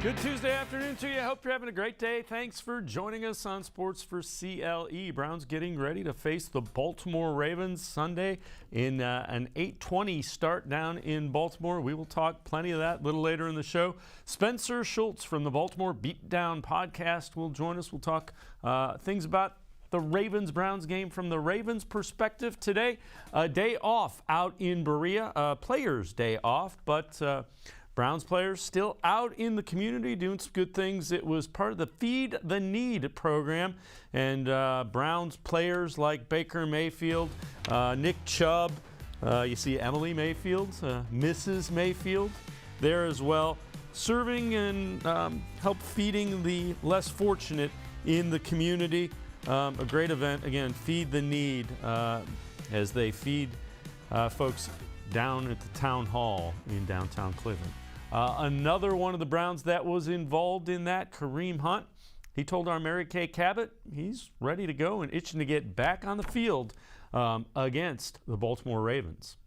Good Tuesday afternoon to you. Hope you're having a great day. Thanks for joining us on Sports4CLE. Browns getting ready to face the Baltimore Ravens Sunday in an 8:20 start down in Baltimore. We will talk plenty of that a little later in the show. Spencer Schultz from the Baltimore Beatdown podcast will join us. We'll talk things about the Ravens-Browns game from the Ravens' perspective today. A day off out in Berea, players' day off, but Browns players still out in the community doing some good things. It was part of the Feed the Need program, and Browns players like Baker Mayfield, Nick Chubb, you see Emily Mayfield, Mrs. Mayfield there as well, serving and help feeding the less fortunate in the community. A great event, again, Feed the Need, as they feed folks down at the town hall in downtown Cleveland. Another one of the Browns that was involved in that, Kareem Hunt, he told our Mary Kay Cabot he's ready to go and itching to get back on the field against the Baltimore Ravens.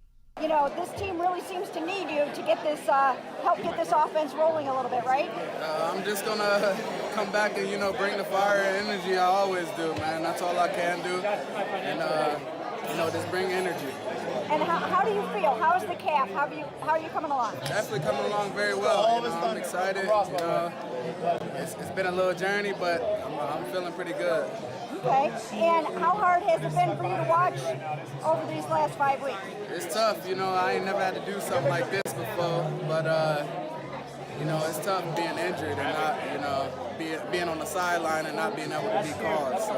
You know, this team really seems to need you to get this, help get this offense rolling a little bit, right? I'm just going to come back and, bring the fire and energy I always do, man. That's all I can do. And, just bring energy. And how do you feel? How is the calf? How are you coming along? Definitely coming along very well. I'm excited. It's been a little journey, but I'm feeling pretty good. Okay. And how hard has it been for you to watch over these last 5 weeks? It's tough. I ain't never had to do something like this before, but it's tough being injured and not, being on the sideline and not being able to be called. So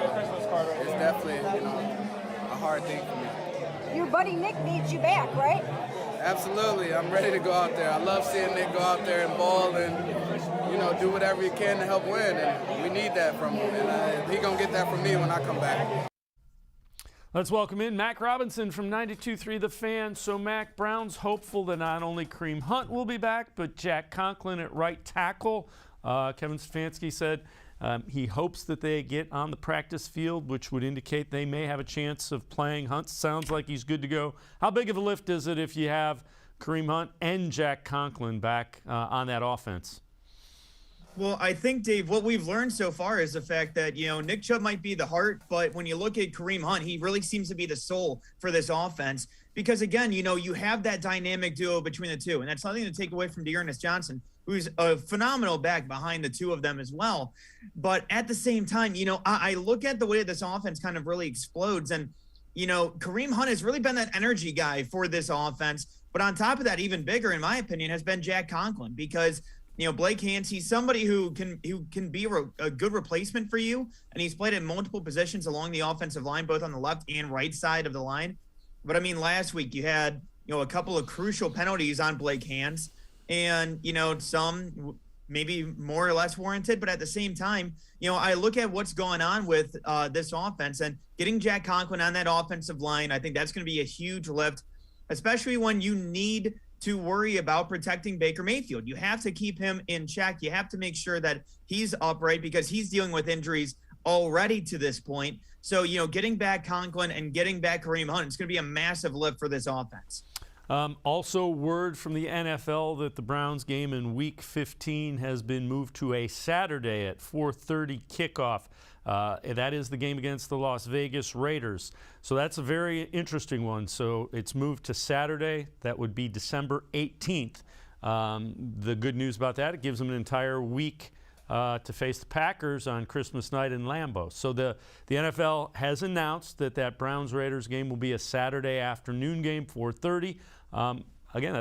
it's definitely, a hard thing for me. Your buddy Nick needs you back, right? Absolutely. I'm ready to go out there. I love seeing Nick go out there and ball and, do whatever he can to help win. And we need that from him. And he's going to get that from me when I come back. Let's welcome in Mac Robinson from 92.3 The Fan. So, Mac, Browns hopeful that not only Kareem Hunt will be back, but Jack Conklin at right tackle. Kevin Stefanski said he hopes that they get on the practice field, which would indicate they may have a chance of playing. Hunt sounds like he's good to go. How big of a lift is it if you have Kareem Hunt and Jack Conklin back on that offense? Well, I think, Dave, what we've learned so far is the fact that, Nick Chubb might be the heart, but when you look at Kareem Hunt, he really seems to be the soul for this offense. Because, again, you have that dynamic duo between the two, and that's nothing to take away from Deandre Johnson, who's a phenomenal back behind the two of them as well. But at the same time, I look at the way this offense kind of really explodes, and, Kareem Hunt has really been that energy guy for this offense. But on top of that, even bigger, in my opinion, has been Jack Conklin, because Blake Hance, he's somebody who can be a good replacement for you, and he's played in multiple positions along the offensive line, both on the left and right side of the line. But I mean, last week you had a couple of crucial penalties on Blake Hance, and some maybe more or less warranted. But at the same time, I look at what's going on with this offense, and getting Jack Conklin on that offensive line, I think that's going to be a huge lift, especially when you need to worry about protecting Baker Mayfield. You have to keep him in check. You have to make sure that he's upright because he's dealing with injuries already to this point. So, getting back Conklin and getting back Kareem Hunt, it's going to be a massive lift for this offense. Also, word from the NFL that the Browns game in Week 15 has been moved to a Saturday at 4:30 kickoff. That is the game against the Las Vegas Raiders. So that's a very interesting one. So it's moved to Saturday. That would be December 18th. The good news about that, it gives them an entire week to face the Packers on Christmas night in Lambeau. So the NFL has announced that Browns-Raiders game will be a Saturday afternoon game, 4:30. Again,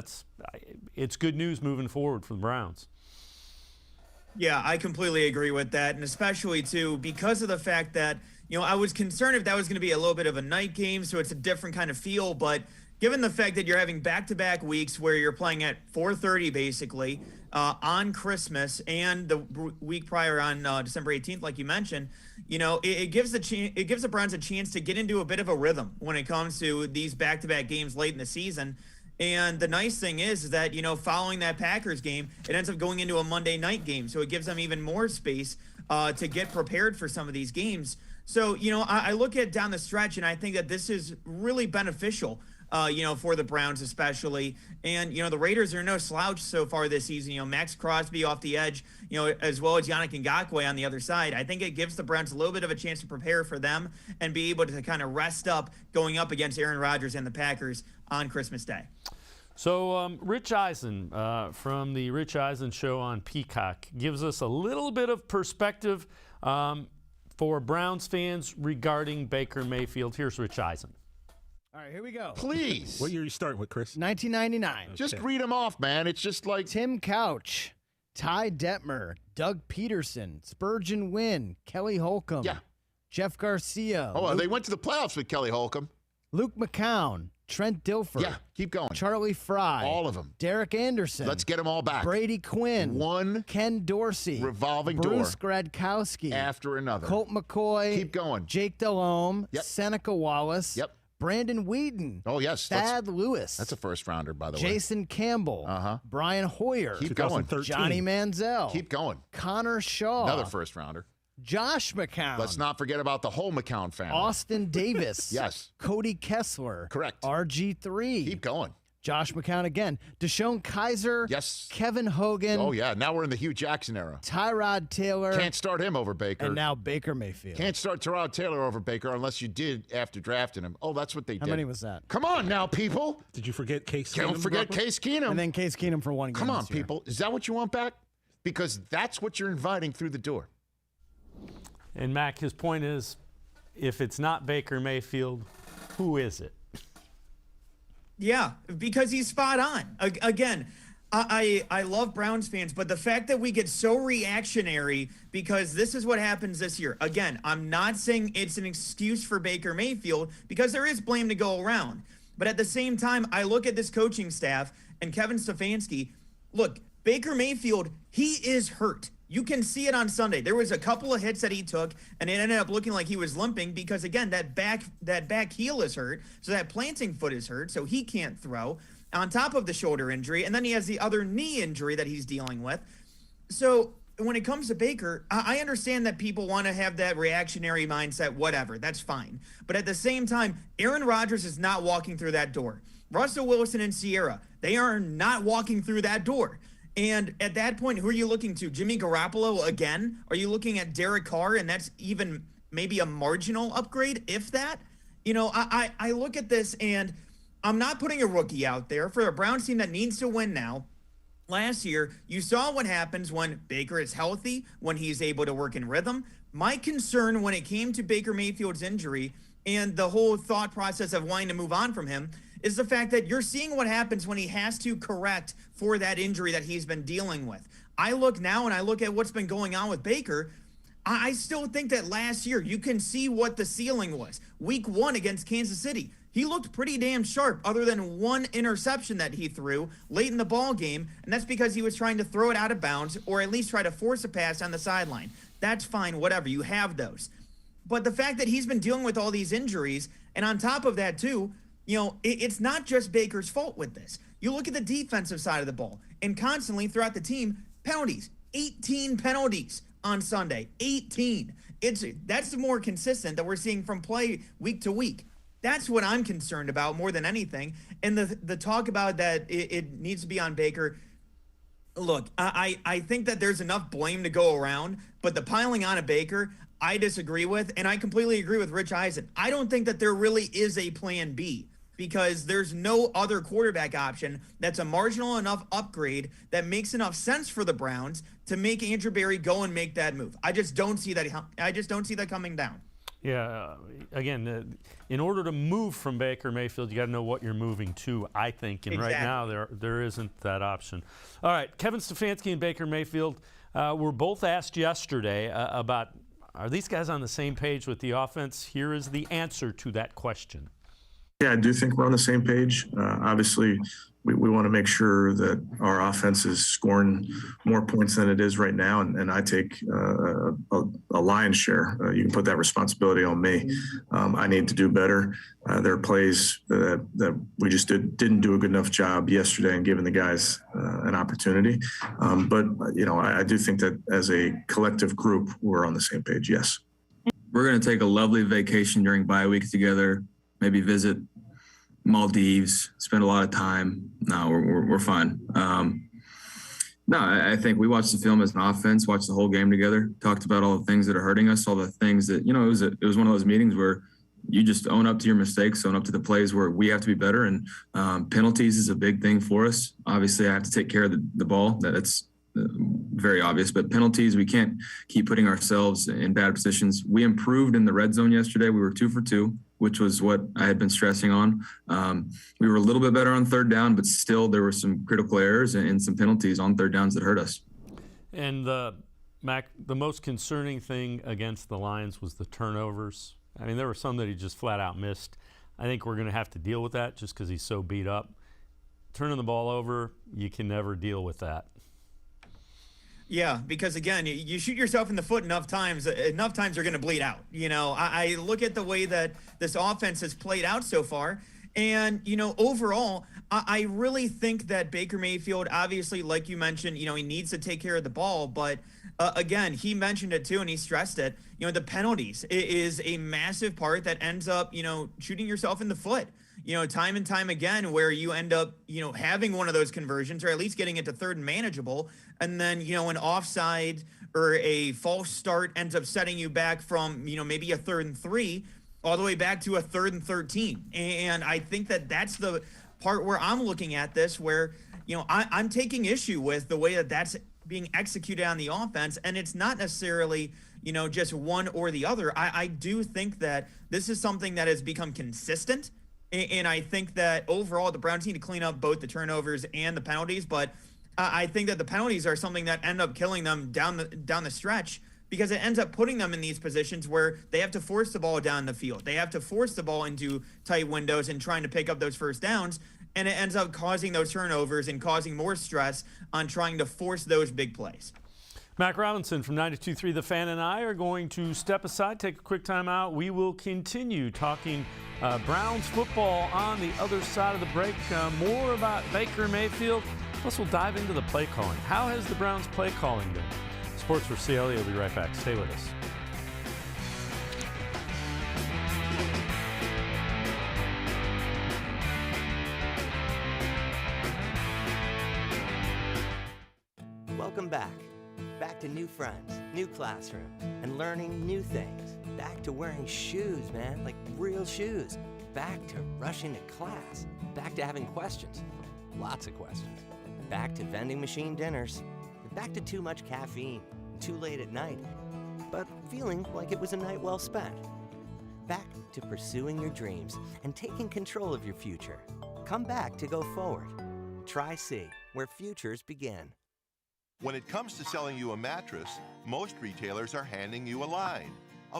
it's good news moving forward for the Browns. Yeah, I completely agree with that, and especially, too, because of the fact that, I was concerned if that was going to be a little bit of a night game, so it's a different kind of feel, but given the fact that you're having back-to-back weeks where you're playing at 4:30, basically, on Christmas and the week prior on December 18th, like you mentioned, it gives the Browns a chance to get into a bit of a rhythm when it comes to these back-to-back games late in the season. And the nice thing is that, following that Packers game, it ends up going into a Monday night game. So it gives them even more space to get prepared for some of these games. So, I look at down the stretch, and I think that this is really beneficial for the Browns especially. And, the Raiders are no slouch so far this season. Max Crosby off the edge, as well as Yannick Ngakoue on the other side. I think it gives the Browns a little bit of a chance to prepare for them and be able to kind of rest up going up against Aaron Rodgers and the Packers on Christmas Day. So Rich Eisen from the Rich Eisen Show on Peacock gives us a little bit of perspective for Browns fans regarding Baker Mayfield. Here's Rich Eisen. All right, here we go. Please. What year you starting with, Chris? 1999. Just read them off, man. It's just like Tim Couch, Ty Detmer, Doug Peterson, Spurgeon Wynn, Kelly Holcomb, Yeah. Jeff Garcia. Oh, they went to the playoffs with Kelly Holcomb. Luke McCown, Trent Dilfer. Yeah, keep going. Charlie Fry. All of them. Derek Anderson. Let's get them all back. Brady Quinn. One Ken Dorsey. revolving Bruce door Gradkowski. after another. Colt McCoy. Keep going. Jake Delhomme. Yep. Seneca Wallace. Yep. Brandon Whedon. Oh, yes. Thad Lewis. That's a first rounder, by the way. Jason Campbell. Uh-huh. Brian Hoyer. Keep going. 2013. Johnny Manziel. Keep going. Connor Shaw. Another first rounder. Josh McCown. Let's not forget about the whole McCown family. Austin Davis. Yes. Cody Kessler. Correct. RG3. Keep going. Josh McCown again. Deshaun Kaiser. Yes. Kevin Hogan. Oh, yeah. Now we're in the Hugh Jackson era. Tyrod Taylor. Can't start him over Baker. And now Baker Mayfield. Can't start Tyrod Taylor over Baker unless you did after drafting him. Oh, that's what they did. How many was that? Come on now, people. Did you forget Case Keenum? Don't forget Brooklyn? Case Keenum. And then Case Keenum for one game. Come on, this year. people. Is that what you want back? Because that's what you're inviting through the door. And Mac, his point is, if it's not Baker Mayfield, who is it? Yeah, because he's spot on. Again, I love Browns fans, but the fact that we get so reactionary because this is what happens this year. Again, I'm not saying it's an excuse for Baker Mayfield because there is blame to go around. But at the same time, I look at this coaching staff and Kevin Stefanski. Look, Baker Mayfield, he is hurt. You can see it on Sunday. There was a couple of hits that he took, and it ended up looking like he was limping because, again, that back heel is hurt, so that planting foot is hurt, so he can't throw, on top of the shoulder injury, and then he has the other knee injury that he's dealing with. So when it comes to Baker, I understand that people want to have that reactionary mindset, whatever, that's fine. But at the same time, Aaron Rodgers is not walking through that door. Russell Wilson and Sierra, they are not walking through that door. And at that point, who are you looking to? Jimmy Garoppolo again? Are you looking at Derek Carr, and that's even maybe a marginal upgrade, if that? I look at this, and I'm not putting a rookie out there for a Browns team that needs to win now. Last year, you saw what happens when Baker is healthy, when he's able to work in rhythm. My concern when it came to Baker Mayfield's injury and the whole thought process of wanting to move on from him is the fact that you're seeing what happens when he has to correct for that injury that he's been dealing with. I look now and I look at what's been going on with Baker. I still think that last year you can see what the ceiling was. Week 1 against Kansas City, he looked pretty damn sharp other than one interception that he threw late in the ball game, and that's because he was trying to throw it out of bounds or at least try to force a pass on the sideline. That's fine, whatever, you have those. But the fact that he's been dealing with all these injuries, and on top of that too, it's not just Baker's fault with this. You look at the defensive side of the ball, and constantly throughout the team, penalties, 18 penalties on Sunday, 18. That's more consistent that we're seeing from play week to week. That's what I'm concerned about more than anything. And the talk about that it needs to be on Baker. Look, I think that there's enough blame to go around, but the piling on of Baker, I disagree with, and I completely agree with Rich Eisen. I don't think that there really is a plan B because there's no other quarterback option that's a marginal enough upgrade that makes enough sense for the Browns to make Andrew Berry go and make that move. I just don't see that. I just don't see that coming down. Yeah, again, in order to move from Baker Mayfield, you got to know what you're moving to, I think. And Exactly. right now, there isn't that option. All right, Kevin Stefanski and Baker Mayfield were both asked yesterday about, are these guys on the same page with the offense? Here is the answer to that question. Yeah, I do think we're on the same page. Obviously, we want to make sure that our offense is scoring more points than it is right now, and I take a lion's share. You can put that responsibility on me. I need to do better. There are plays that we just didn't do a good enough job yesterday in giving the guys an opportunity. But I do think that as a collective group, we're on the same page. Yes. We're going to take a lovely vacation during bye week together. Maybe visit Maldives, spend a lot of time. No, we're fine. No, I think we watched the film as an offense, watched the whole game together, talked about all the things that are hurting us, all the things that, it was one of those meetings where you just own up to your mistakes, own up to the plays where we have to be better. And penalties is a big thing for us. Obviously, I have to take care of the ball. That's very obvious. But penalties, we can't keep putting ourselves in bad positions. We improved in the red zone yesterday. We were 2 for 2, which was what I had been stressing on. We were a little bit better on third down, but still there were some critical errors and some penalties on third downs that hurt us. And Mac, the most concerning thing against the Lions was the turnovers. I mean, there were some that he just flat out missed. I think we're going to have to deal with that just because he's so beat up. Turning the ball over, you can never deal with that. Yeah, because again, you shoot yourself in the foot enough times they're going to bleed out. I look at the way that this offense has played out so far, and, overall, I really think that Baker Mayfield, obviously, like you mentioned, he needs to take care of the ball, but again, he mentioned it too, and he stressed it, the penalties is a massive part that ends up, shooting yourself in the foot. Time and time again, where you end up, having one of those conversions, or at least getting it to third and manageable, and then, an offside or a false start ends up setting you back from, maybe a 3rd and 3 all the way back to a 3rd and 13. And I think that that's the part where I'm looking at this, where, I'm taking issue with the way that that's being executed on the offense, and it's not necessarily, just one or the other. I do think that this is something that has become consistent. And I think that overall the Browns need to clean up both the turnovers and the penalties. But I think that the penalties are something that end up killing them down the stretch, because it ends up putting them in these positions where they have to force the ball down the field. They have to force the ball into tight windows and trying to pick up those first downs. And it ends up causing those turnovers and causing more stress on trying to force those big plays. Mac Robinson from 92.3 The Fan and I are going to step aside, take a quick time out. We will continue talking Browns football on the other side of the break. More about Baker Mayfield. Plus, we'll dive into the play calling. How has the Browns play calling been? Sports4CLE will be right back. Stay with us. Welcome back. Back to new friends, new classroom, and learning new things. Back to wearing shoes, man, like real shoes. Back to rushing to class. Back to having questions, lots of questions. Back to vending machine dinners. Back to too much caffeine, too late at night, but feeling like it was a night well spent. Back to pursuing your dreams and taking control of your future. Come back to go forward. Try C, where futures begin. When it comes to selling you a mattress, most retailers are handing you a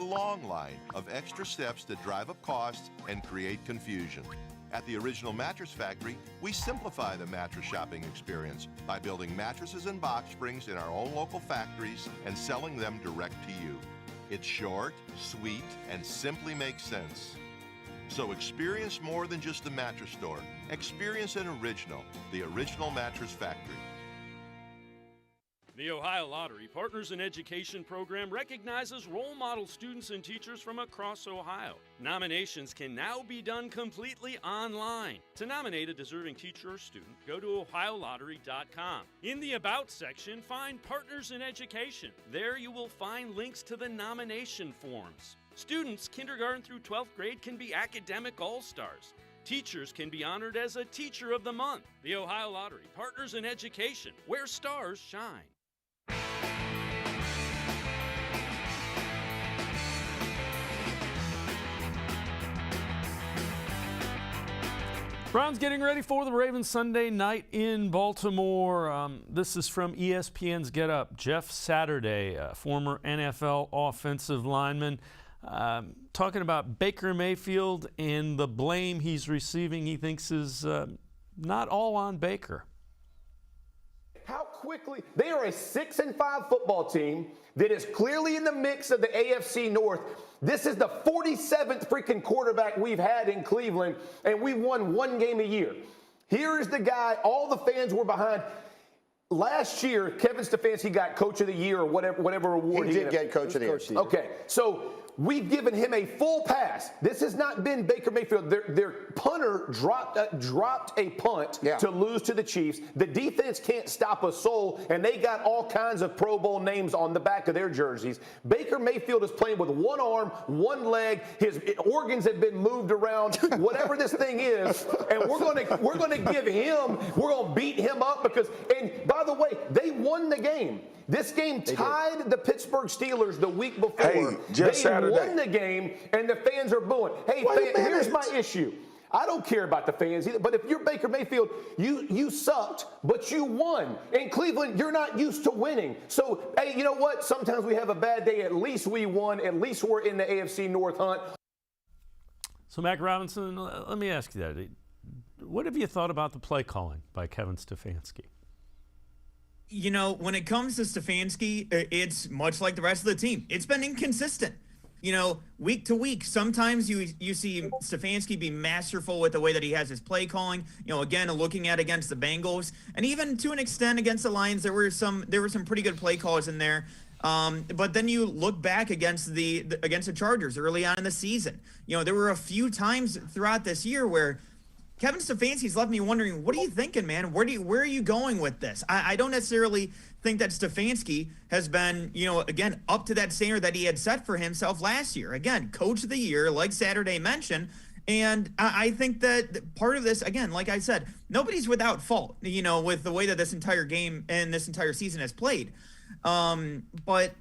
long line of extra steps that drive up costs and create confusion. At the Original Mattress Factory, we simplify the mattress shopping experience by building mattresses and box springs in our own local factories and selling them direct to you. It's short, sweet, and simply makes sense. So experience more than just the mattress store. Experience an original, the Original Mattress Factory. The Ohio Lottery Partners in Education program recognizes role model students and teachers from across Ohio. Nominations can now be done completely online. To nominate a deserving teacher or student, go to OhioLottery.com. In the About section, find Partners in Education. There you will find links to the nomination forms. Students kindergarten through 12th grade can be academic all-stars. Teachers can be honored as a Teacher of the Month. The Ohio Lottery Partners in Education, where stars shine. Browns getting ready for the Ravens Sunday night in Baltimore. This is from ESPN's Get Up. Jeff Saturday, former NFL offensive lineman, talking about Baker Mayfield and the blame he's receiving he thinks is not all on Baker. How quickly they are a 6-5 football team that is clearly in the mix of the AFC North. This is the 47th freaking quarterback we've had in Cleveland, and we won one game a year. Here is the guy all the fans were behind. Last year, Kevin Stefanski got Coach of the Year or whatever award he did get Coach of the Year. Okay, so we've given him a full pass. This has not been Baker Mayfield. Their punter dropped a punt to lose to the Chiefs. The defense can't stop a soul, and they got all kinds of Pro Bowl names on the back of their jerseys. Baker Mayfield is playing with one arm, one leg. His organs have been moved around, whatever this thing is, and we're going to beat him up because, and by the way, they won the game. This game tied the Pittsburgh Steelers the week before. Hey, just Saturday. They won the game, and the fans are booing. Hey, here's my issue. I don't care about the fans either, but if you're Baker Mayfield, you sucked, but you won. In Cleveland, you're not used to winning. So, hey, you know what? Sometimes we have a bad day. At least we won. At least we're in the AFC North hunt. So, Mac Robinson, let me ask you that. What have you thought about the play calling by Kevin Stefanski? You know, when it comes to Stefanski, it's much like the rest of the team. It's been inconsistent. You know, week to week, sometimes you see Stefanski be masterful with the way that he has his play calling. You know, again, looking at against the Bengals, and even to an extent against the Lions, there were some pretty good play calls in there. But then you look back against the Chargers early on in the season. You know, there were a few times throughout this year where Kevin Stefanski's left me wondering, what are you thinking, man? Where are you going with this? I don't necessarily think that Stefanski has been, you know, again, up to that standard that he had set for himself last year. Again, coach of the year, like Saturday mentioned. And I think that part of this, again, like I said, nobody's without fault, you know, with the way that this entire game and this entire season has played. But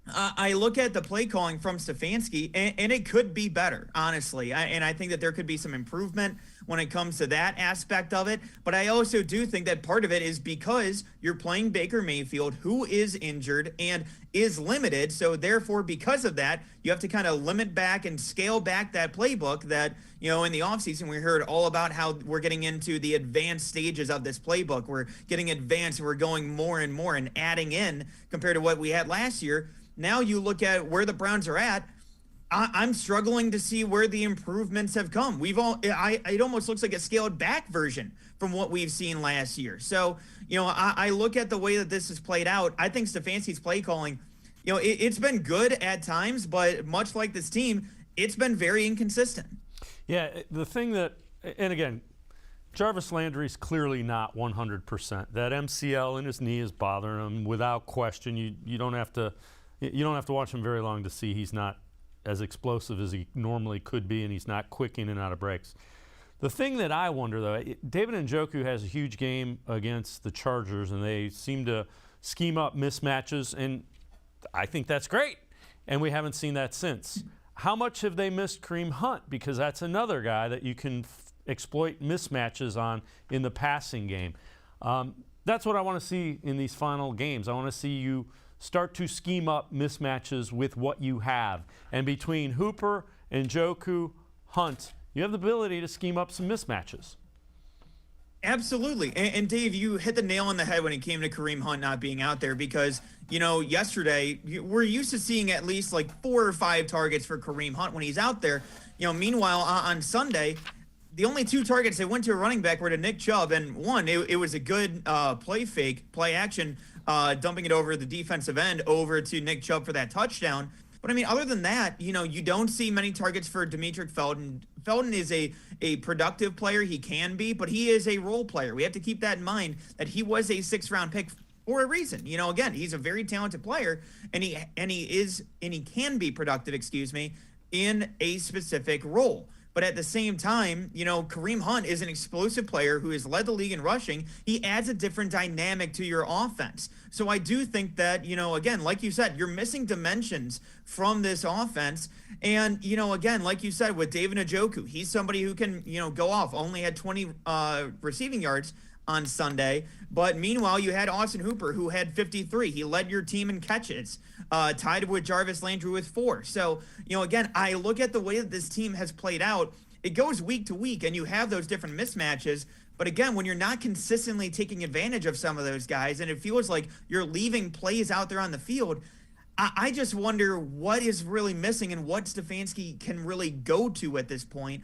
I look at the play calling from Stefanski, and it could be better, honestly. And I think that there could be some improvement when it comes to that aspect of it. But I also do think that part of it is because you're playing Baker Mayfield, who is injured and is limited. So therefore, because of that, you have to kind of limit back and scale back that playbook that, you know, in the offseason, we heard all about how we're getting into the advanced stages of this playbook. We're getting advanced. We're going more and more and adding in compared to what we had last year. Now you look at where the Browns are at. I'm struggling to see where the improvements have come. It almost looks like a scaled back version from what we've seen last year. So, you know, I look at the way that this has played out. I think Stefanski's play calling, you know, it's been good at times, but much like this team, it's been very inconsistent. Yeah, the thing that, and again, Jarvis Landry's clearly not 100%. That MCL in his knee is bothering him without question. You don't have to watch him very long to see he's not as explosive as he normally could be, and he's not quick in and out of breaks. The thing that I wonder, though, David Njoku has a huge game against the Chargers, and they seem to scheme up mismatches, and I think that's great, and we haven't seen that since. How much have they missed Kareem Hunt? Because that's another guy that you can exploit mismatches on in the passing game. That's what I want to see in these final games. I want to see you start to scheme up mismatches with what you have. And between Hooper, Njoku, Hunt, you have the ability to scheme up some mismatches. Absolutely. And Dave, you hit the nail on the head when it came to Kareem Hunt not being out there because, you know, yesterday we're used to seeing at least like 4 or 5 targets for Kareem Hunt when he's out there. You know, meanwhile, on Sunday, the only 2 targets they went to a running back were to Nick Chubb, and one, it was a good play action, dumping it over the defensive end over to Nick Chubb for that touchdown. But, I mean, other than that, you know, you don't see many targets for Demetric Felton. Felton is a productive player. He can be, but he is a role player. We have to keep that in mind that he was a 6th-round pick for a reason. You know, again, he's a very talented player, and he can be productive, in a specific role. But at the same time, you know, Kareem Hunt is an explosive player who has led the league in rushing. He adds a different dynamic to your offense. So I do think that, you know, again, like you said, you're missing dimensions from this offense. And, you know, again, like you said, with David Njoku, he's somebody who can, you know, go off. Only had 20 receiving yards on Sunday. But meanwhile, you had Austin Hooper, who had 53. He led your team in catches, tied with Jarvis Landry with 4. So, you know, again, I look at the way that this team has played out. It goes week to week, and you have those different mismatches. But again, when you're not consistently taking advantage of some of those guys, and it feels like you're leaving plays out there on the field, I just wonder what is really missing and what Stefanski can really go to at this point.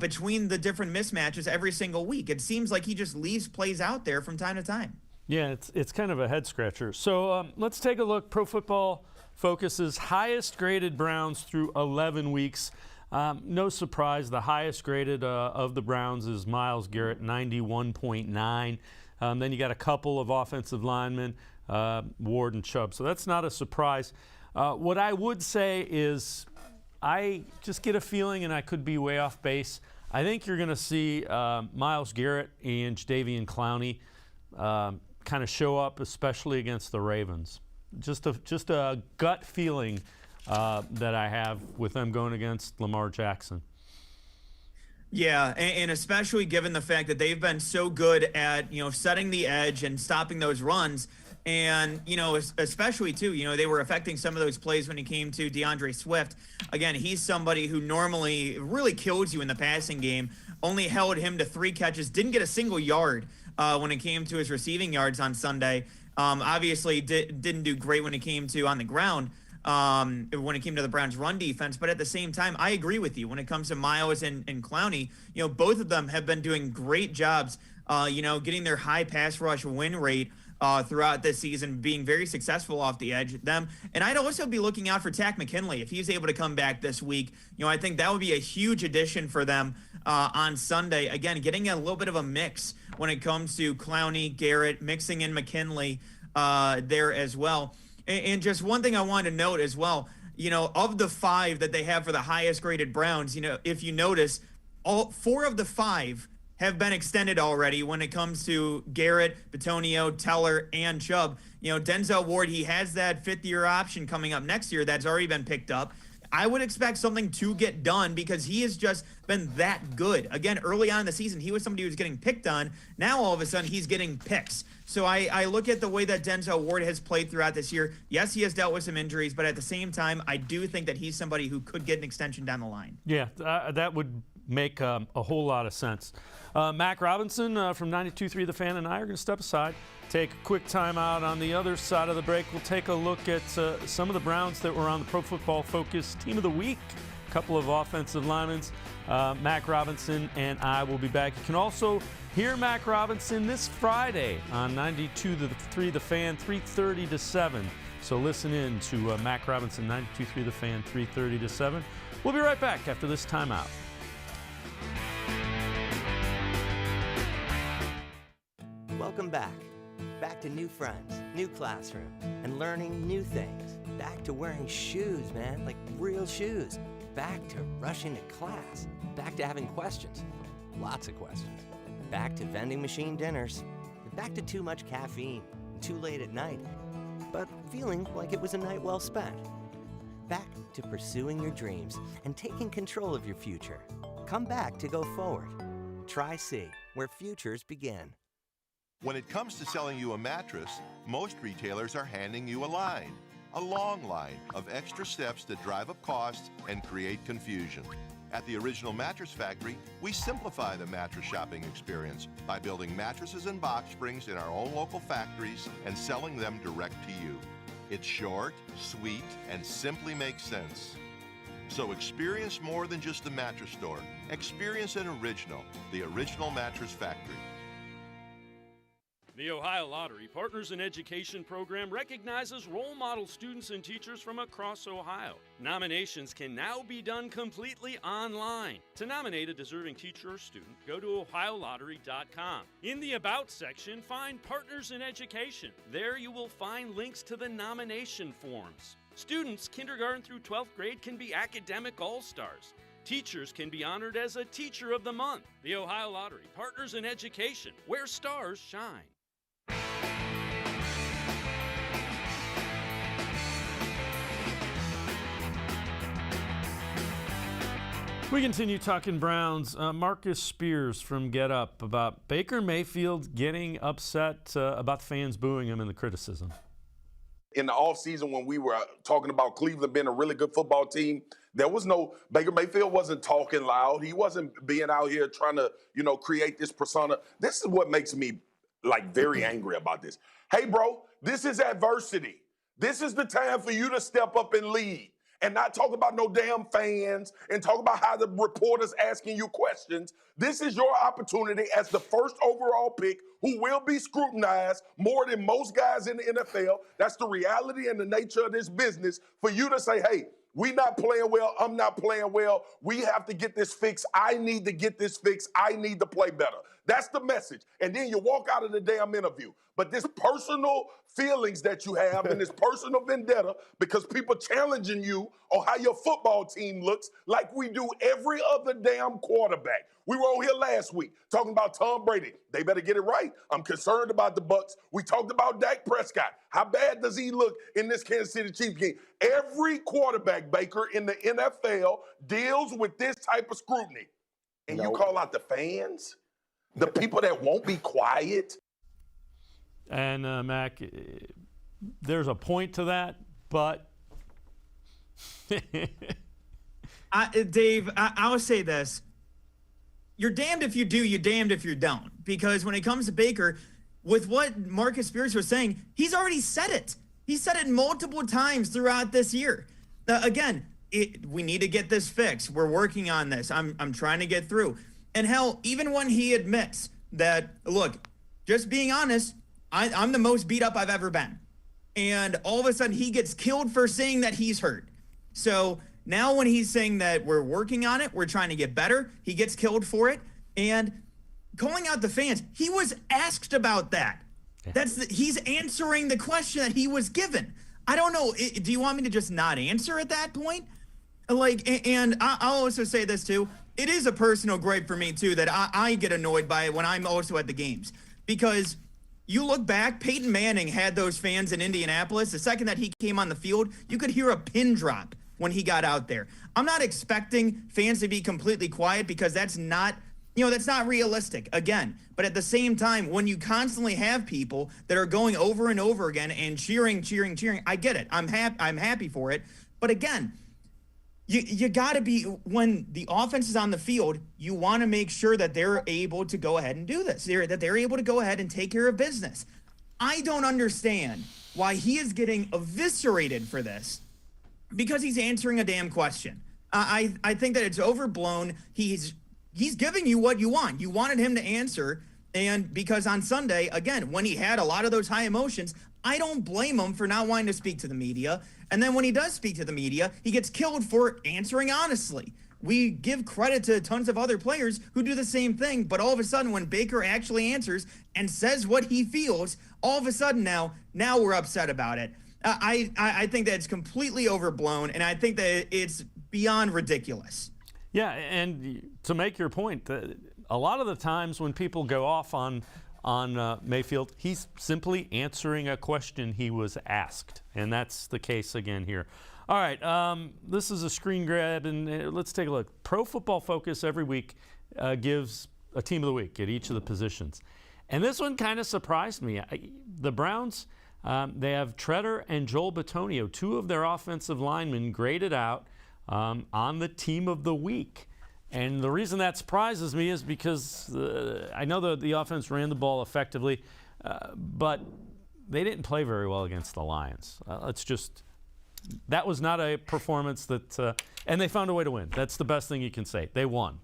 Between the different mismatches every single week. It seems like he just leaves plays out there from time to time. Yeah, it's kind of a head scratcher. So let's take a look. Pro Football Focus's highest graded Browns through 11 weeks. No surprise, the highest graded of the Browns is Myles Garrett, 91.9. Then you got a couple of offensive linemen, Ward and Chubb. So that's not a surprise. What I would say is I just get a feeling, and I could be way off base, I think you're going to see Myles Garrett and Jadeveon Clowney kind of show up, especially against the Ravens. Just a gut feeling that I have with them going against Lamar Jackson. Yeah, and especially given the fact that they've been so good at, setting the edge and stopping those runs. And, especially, too, they were affecting some of those plays when it came to Deandre Swift. Again, he's somebody who normally really kills you in the passing game, only held him to 3 catches, didn't get a single yard when it came to his receiving yards on Sunday. Obviously, didn't do great when it came to on the ground, when it came to the Browns' run defense. But at the same time, I agree with you. When it comes to Myles and Clowney, both of them have been doing great jobs, getting their high pass rush win rate throughout this season, being very successful off the edge. And I'd also be looking out for Takk McKinley if he's able to come back this week. I think that would be a huge addition for them on Sunday. Again, getting a little bit of a mix when it comes to Clowney, Garrett, mixing in McKinley there as well. And just one thing I wanted to note as well, of the 5 that they have for the highest graded Browns, if you notice, all 4 of the 5 have been extended already when it comes to Garrett, Bitonio, Teller, and Chubb. Denzel Ward, he has that 5th-year option coming up next year that's already been picked up. I would expect something to get done because he has just been that good. Again, early on in the season, he was somebody who was getting picked on. Now, all of a sudden, he's getting picks. So I look at the way that Denzel Ward has played throughout this year. Yes, he has dealt with some injuries, but at the same time, I do think that he's somebody who could get an extension down the line. Yeah, that would make a whole lot of sense. Mac Robinson from 92.3 The Fan and I are going to step aside, take a quick time out. On the other side of the break, we'll take a look at some of the Browns that were on the Pro Football Focus Team of the Week. A couple of offensive linemen. Mac Robinson and I will be back. You can also hear Mac Robinson this Friday on 92.3 The Fan, 3:30 to 7. So listen in to Mac Robinson, 92.3 The Fan, 3:30 to 7. We'll be right back after this timeout. Welcome back. Back to new friends, new classroom, and learning new things. Back to wearing shoes, man, like real shoes. Back to rushing to class. Back to having questions. Lots of questions. Back to vending machine dinners. Back to too much caffeine, too late at night, but feeling like it was a night well spent. Back to pursuing your dreams and taking control of your future. Come back to go forward. Try C, where futures begin. When it comes to selling you a mattress, most retailers are handing you a line. A long line of extra steps that drive up costs and create confusion. At the Original Mattress Factory, we simplify the mattress shopping experience by building mattresses and box springs in our own local factories and selling them direct to you. It's short, sweet, and simply makes sense. So experience more than just a mattress store. Experience an original, the Original Mattress Factory. The Ohio Lottery Partners in Education program recognizes role model students and teachers from across Ohio. Nominations can now be done completely online. To nominate a deserving teacher or student, go to ohiolottery.com. In the About section, find Partners in Education. There you will find links to the nomination forms. Students kindergarten through 12th grade can be academic all-stars. Teachers can be honored as a Teacher of the Month. The Ohio Lottery Partners in Education, where stars shine. We continue talking Browns. Marcus Spears from Get Up about Baker Mayfield getting upset about fans booing him in the criticism. In the offseason when we were talking about Cleveland being a really good football team, there was no – Baker Mayfield wasn't talking loud. He wasn't being out here trying to, create this persona. This is what makes me, very angry about this. Hey, bro, this is adversity. This is the time for you to step up and lead. and not talk about no damn fans and talk about how the reporters asking you questions. This is your opportunity as the first overall pick who will be scrutinized more than most guys in the NFL. That's the reality and the nature of this business for you to say, hey, we not playing well. I'm not playing well. We have to get this fixed. I need to get this fixed. I need to play better. That's the message. And then you walk out of the damn interview. But this personal feelings that you have and this personal vendetta because people challenging you on how your football team looks like we do every other damn quarterback. We were on here last week talking about Tom Brady. They better get it right. I'm concerned about the Bucs. We talked about Dak Prescott. How bad does he look in this Kansas City Chiefs game? Every quarterback, Baker, in the NFL deals with this type of scrutiny. And you call out the fans? The people that won't be quiet? And, Mac, there's a point to that, but... Dave, I will say this. You're damned if you do, you're damned if you don't. Because when it comes to Baker, with what Marcus Spears was saying, he's already said it. He said it multiple times throughout this year. Again, we need to get this fixed. We're working on this. I'm trying to get through. And hell, even when he admits that, look, just being honest, I'm the most beat up I've ever been. And all of a sudden he gets killed for saying that he's hurt. So now when he's saying that we're working on it, we're trying to get better, he gets killed for it. And calling out the fans, he was asked about that. He's answering the question that he was given. I don't know. Do you want me to just not answer at that point? And I'll also say this too. It is a personal gripe for me too that I get annoyed by it when I'm also at the games. Because you look back, Peyton Manning had those fans in Indianapolis. The second that he came on the field, you could hear a pin drop when he got out there. I'm not expecting fans to be completely quiet because that's not realistic, again. But at the same time, when you constantly have people that are going over and over again and cheering, I get it. I'm happy for it. But again, you got to be, when the offense is on the field, you want to make sure that they're able to go ahead and do this, that they're able to go ahead and take care of business. I don't understand why he is getting eviscerated for this because he's answering a damn question. I think that it's overblown. He's giving you what you want. You wanted him to answer. And because on Sunday, again, when he had a lot of those high emotions, I don't blame him for not wanting to speak to the media. And then when he does speak to the media, he gets killed for answering honestly. We give credit to tons of other players who do the same thing, but all of a sudden when Baker actually answers and says what he feels, all of a sudden now we're upset about it. I think that it's completely overblown, and I think that it's beyond ridiculous. Yeah, and to make your point, a lot of the times when people go off on Mayfield, he's simply answering a question he was asked, and that's the case again here. All right, this is a screen grab, and let's take a look. Pro Football Focus every week gives a team of the week at each of the positions, and this one kind of surprised me. The Browns, they have Tretter and Joel Bitonio, two of their offensive linemen, graded out on the team of the week. And the reason that surprises me is because I know the offense ran the ball effectively, but they didn't play very well against the Lions. That was not a performance that, and they found a way to win. That's the best thing you can say. They won.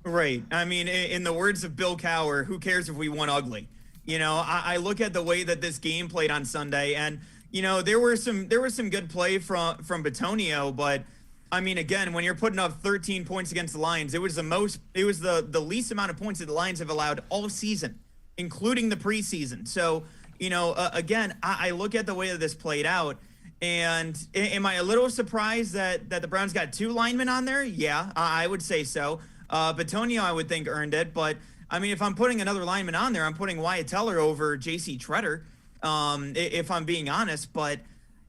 Right. I mean, in the words of Bill Cowher, who cares if we won ugly? You know, I look at the way that this game played on Sunday, and you know, there was some good play from Bitonio, but I mean, again, when you're putting up 13 points against the Lions, it was the least amount of points that the Lions have allowed all season, including the preseason. So, you know, again, I look at the way that this played out, and am I a little surprised that the Browns got two linemen on there? Yeah, I would say so. Bitonio, I would think, earned it, but I mean, if I'm putting another lineman on there, I'm putting Wyatt Teller over J.C. Tretter, if I'm being honest. But,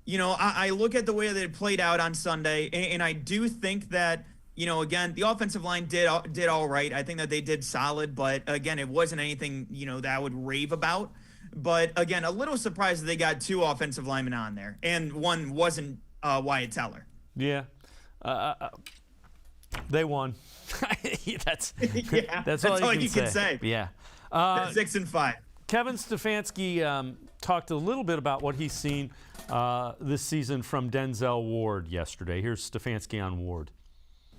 you know, I look at the way that it played out on Sunday, and I do think that, you know, again, the offensive line did all right. I think that they did solid, but again, it wasn't anything, you know, that I would rave about. But again, a little surprised that they got two offensive linemen on there, and one wasn't Wyatt Teller. Yeah. They won. That's all you can say. Yeah. 6-5. Kevin Stefanski talked a little bit about what he's seen this season from Denzel Ward yesterday. Here's Stefanski on Ward.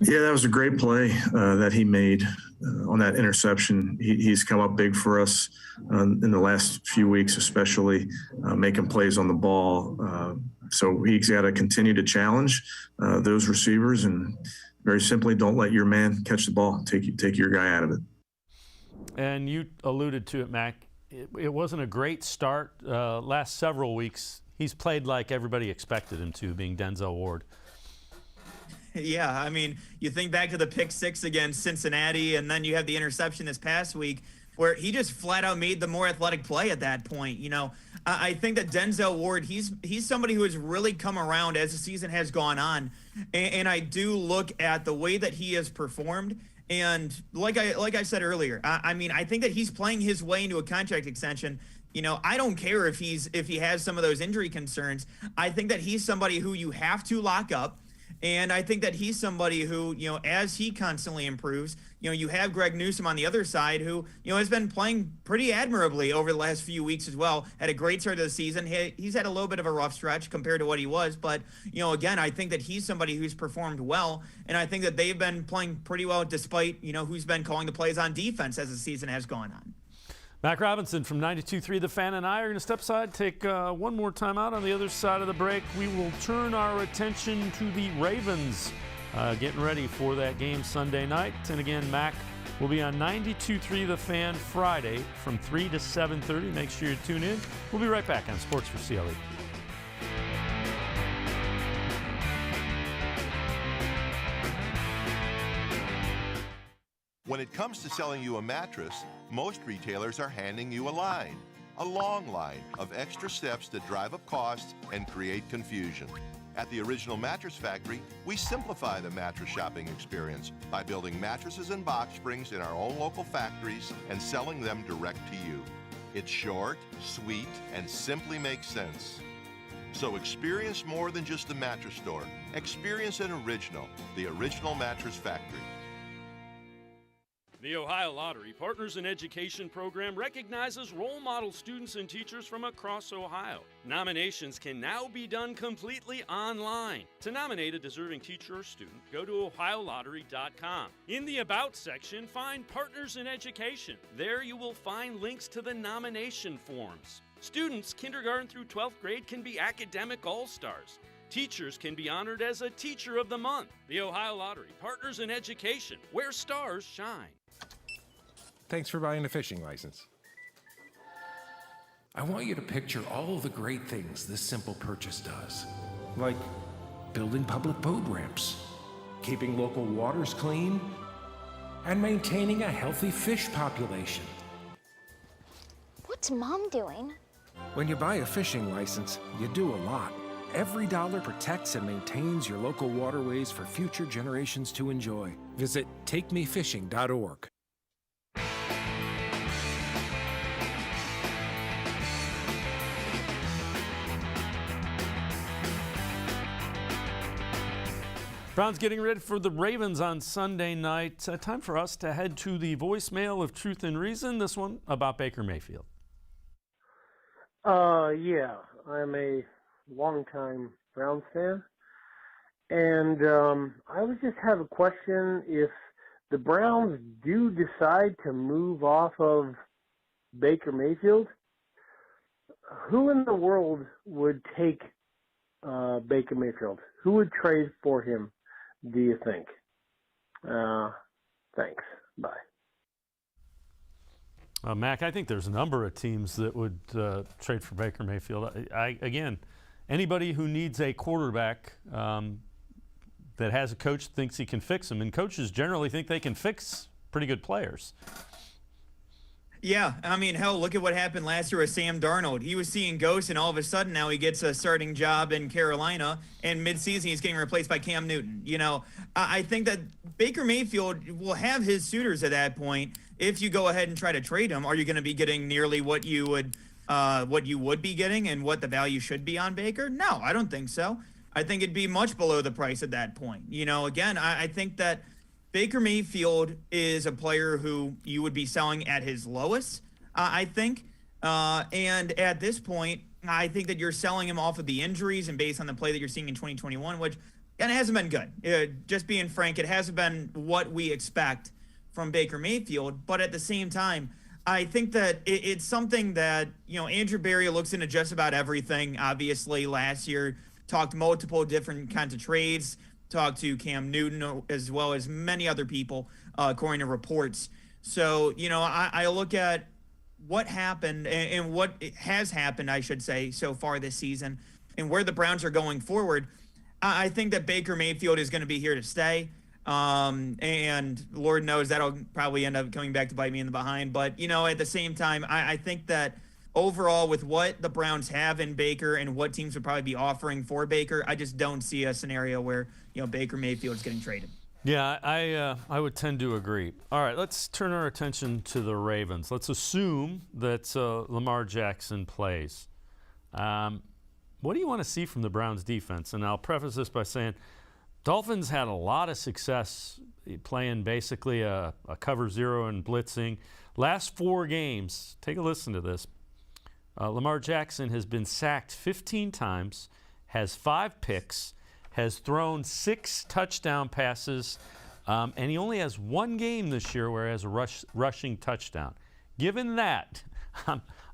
Yeah, that was a great play that he made on that interception. He's come up big for us in the last few weeks, especially making plays on the ball. So he's got to continue to challenge those receivers and very simply don't let your man catch the ball. Take your guy out of it. And you alluded to it, Mac. It wasn't a great start. Last several weeks, he's played like everybody expected him to, being Denzel Ward. Yeah, I mean, you think back to the pick six against Cincinnati, and then you have the interception this past week where he just flat out made the more athletic play at that point. You know, I think that Denzel Ward, he's somebody who has really come around as the season has gone on. And I do look at the way that he has performed. And like I said earlier, I mean, I think that he's playing his way into a contract extension. You know, I don't care if he has some of those injury concerns. I think that he's somebody who you have to lock up. And I think that he's somebody who, you know, as he constantly improves, you know, you have Greg Newsome on the other side who, you know, has been playing pretty admirably over the last few weeks as well. Had a great start of the season. He's had a little bit of a rough stretch compared to what he was. But, you know, again, I think that he's somebody who's performed well. And I think that they've been playing pretty well despite, you know, who's been calling the plays on defense as the season has gone on. Mac Robinson from 92.3 The Fan and I are going to step aside, take one more time out. On the other side of the break, we will turn our attention to the Ravens, getting ready for that game Sunday night. And again, Mac will be on 92.3 The Fan Friday from 3 to 7:30. Make sure you tune in. We'll be right back on Sports4CLE. When it comes to selling you a mattress, most retailers are handing you a long line of extra steps that drive up costs and create confusion. At the Original Mattress Factory, we simplify the mattress shopping experience by building mattresses and box springs in our own local factories and selling them direct to you. It's short, sweet, and simply makes sense. So experience more than just a mattress store. Experience an original, the Original Mattress Factory. The Ohio Lottery Partners in Education program recognizes role model students and teachers from across Ohio. Nominations can now be done completely online. To nominate a deserving teacher or student, go to ohiolottery.com. In the About section, find Partners in Education. There you will find links to the nomination forms. Students kindergarten through 12th grade can be academic all-stars. Teachers can be honored as a Teacher of the Month. The Ohio Lottery Partners in Education, where stars shine. Thanks for buying a fishing license. I want you to picture all of the great things this simple purchase does. Like building public boat ramps, keeping local waters clean, and maintaining a healthy fish population. What's Mom doing? When you buy a fishing license, you do a lot. Every dollar protects and maintains your local waterways for future generations to enjoy. Visit takemefishing.org. Browns getting ready for the Ravens on Sunday night. Time for us to head to the voicemail of Truth and Reason. This one about Baker Mayfield. Yeah, I'm a longtime Browns fan. And I would just have a question. If the Browns do decide to move off of Baker Mayfield, who in the world would take Baker Mayfield? Who would trade for him, do you think? Thanks. Bye. Mac, I think there's a number of teams that would trade for Baker Mayfield. Again, anybody who needs a quarterback that has a coach that thinks he can fix him, and coaches generally think they can fix pretty good players. Yeah, I mean, hell, look at what happened last year with Sam Darnold. He was seeing ghosts, and all of a sudden now he gets a starting job in Carolina, and midseason he's getting replaced by Cam Newton. You know, I think that Baker Mayfield will have his suitors at that point. If you go ahead and try to trade him, are you going to be getting nearly what you would be getting and what the value should be on Baker? No, I don't think so. I think it'd be much below the price at that point. You know, again, I think that Baker Mayfield is a player who you would be selling at his lowest, I think. And at this point, I think that you're selling him off of the injuries and based on the play that you're seeing in 2021, which and it hasn't been good. Just being frank, it hasn't been what we expect from Baker Mayfield. But at the same time, I think that it's something that, Andrew Berry looks into just about everything. Obviously, last year talked multiple different kinds of trades, talked to Cam Newton as well as many other people, according to reports. So, I look at what happened and what has happened, I should say, so far this season and where the Browns are going forward. I think that Baker Mayfield is going to be here to stay. And Lord knows that'll probably end up coming back to bite me in the behind. But, at the same time, I think that overall with what the Browns have in Baker and what teams would probably be offering for Baker, I just don't see a scenario where, Baker Mayfield is getting traded. Yeah, I would tend to agree. All right, let's turn our attention to the Ravens. Let's assume that Lamar Jackson plays. What do you want to see from the Browns defense? And I'll preface this by saying Dolphins had a lot of success playing basically a cover zero and blitzing. Last 4 games, take a listen to this. Lamar Jackson has been sacked 15 times, has 5 picks, has thrown 6 touchdown passes, and he only has 1 game this year where he has a rushing touchdown. Given that,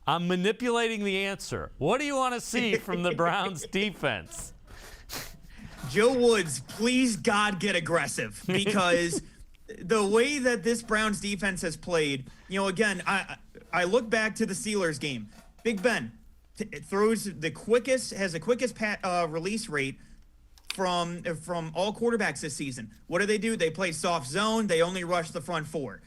I'm manipulating the answer. What do you want to see from the Browns defense? Joe Woods, please God get aggressive, because the way that this Browns defense has played, again, I look back to the Steelers game. Big Ben has the quickest release rate from all quarterbacks this season. What do? They play soft zone. They only rush the front 4.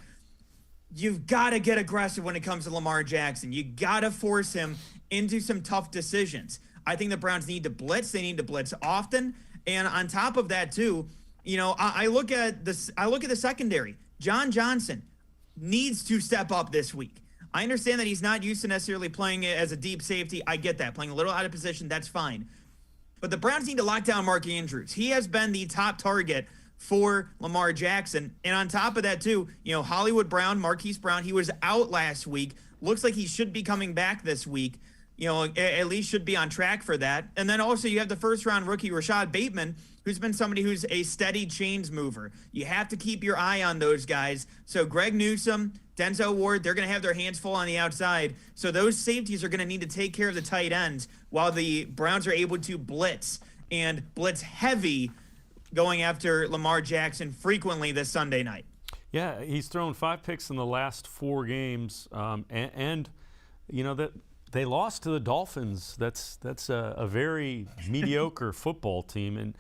You've got to get aggressive when it comes to Lamar Jackson. You got to force him into some tough decisions. I think the Browns need to blitz. They need to blitz often. And on top of that, too, I look at the secondary. John Johnson needs to step up this week. I understand that he's not used to necessarily playing as a deep safety. I get that. Playing a little out of position, that's fine. But the Browns need to lock down Mark Andrews. He has been the top target for Lamar Jackson. And on top of that, too, Hollywood Brown, Marquise Brown, he was out last week. Looks like he should be coming back this week. At least should be on track for that. And then also you have the first-round rookie Rashad Bateman, who's been somebody who's a steady chains mover. You have to keep your eye on those guys. So Greg Newsome, Denzel Ward, they're going to have their hands full on the outside. So those safeties are going to need to take care of the tight ends while the Browns are able to blitz and blitz heavy going after Lamar Jackson frequently this Sunday night. Yeah, he's thrown 5 picks in the last 4 games. And that they lost to the Dolphins. That's a very mediocre football team. And,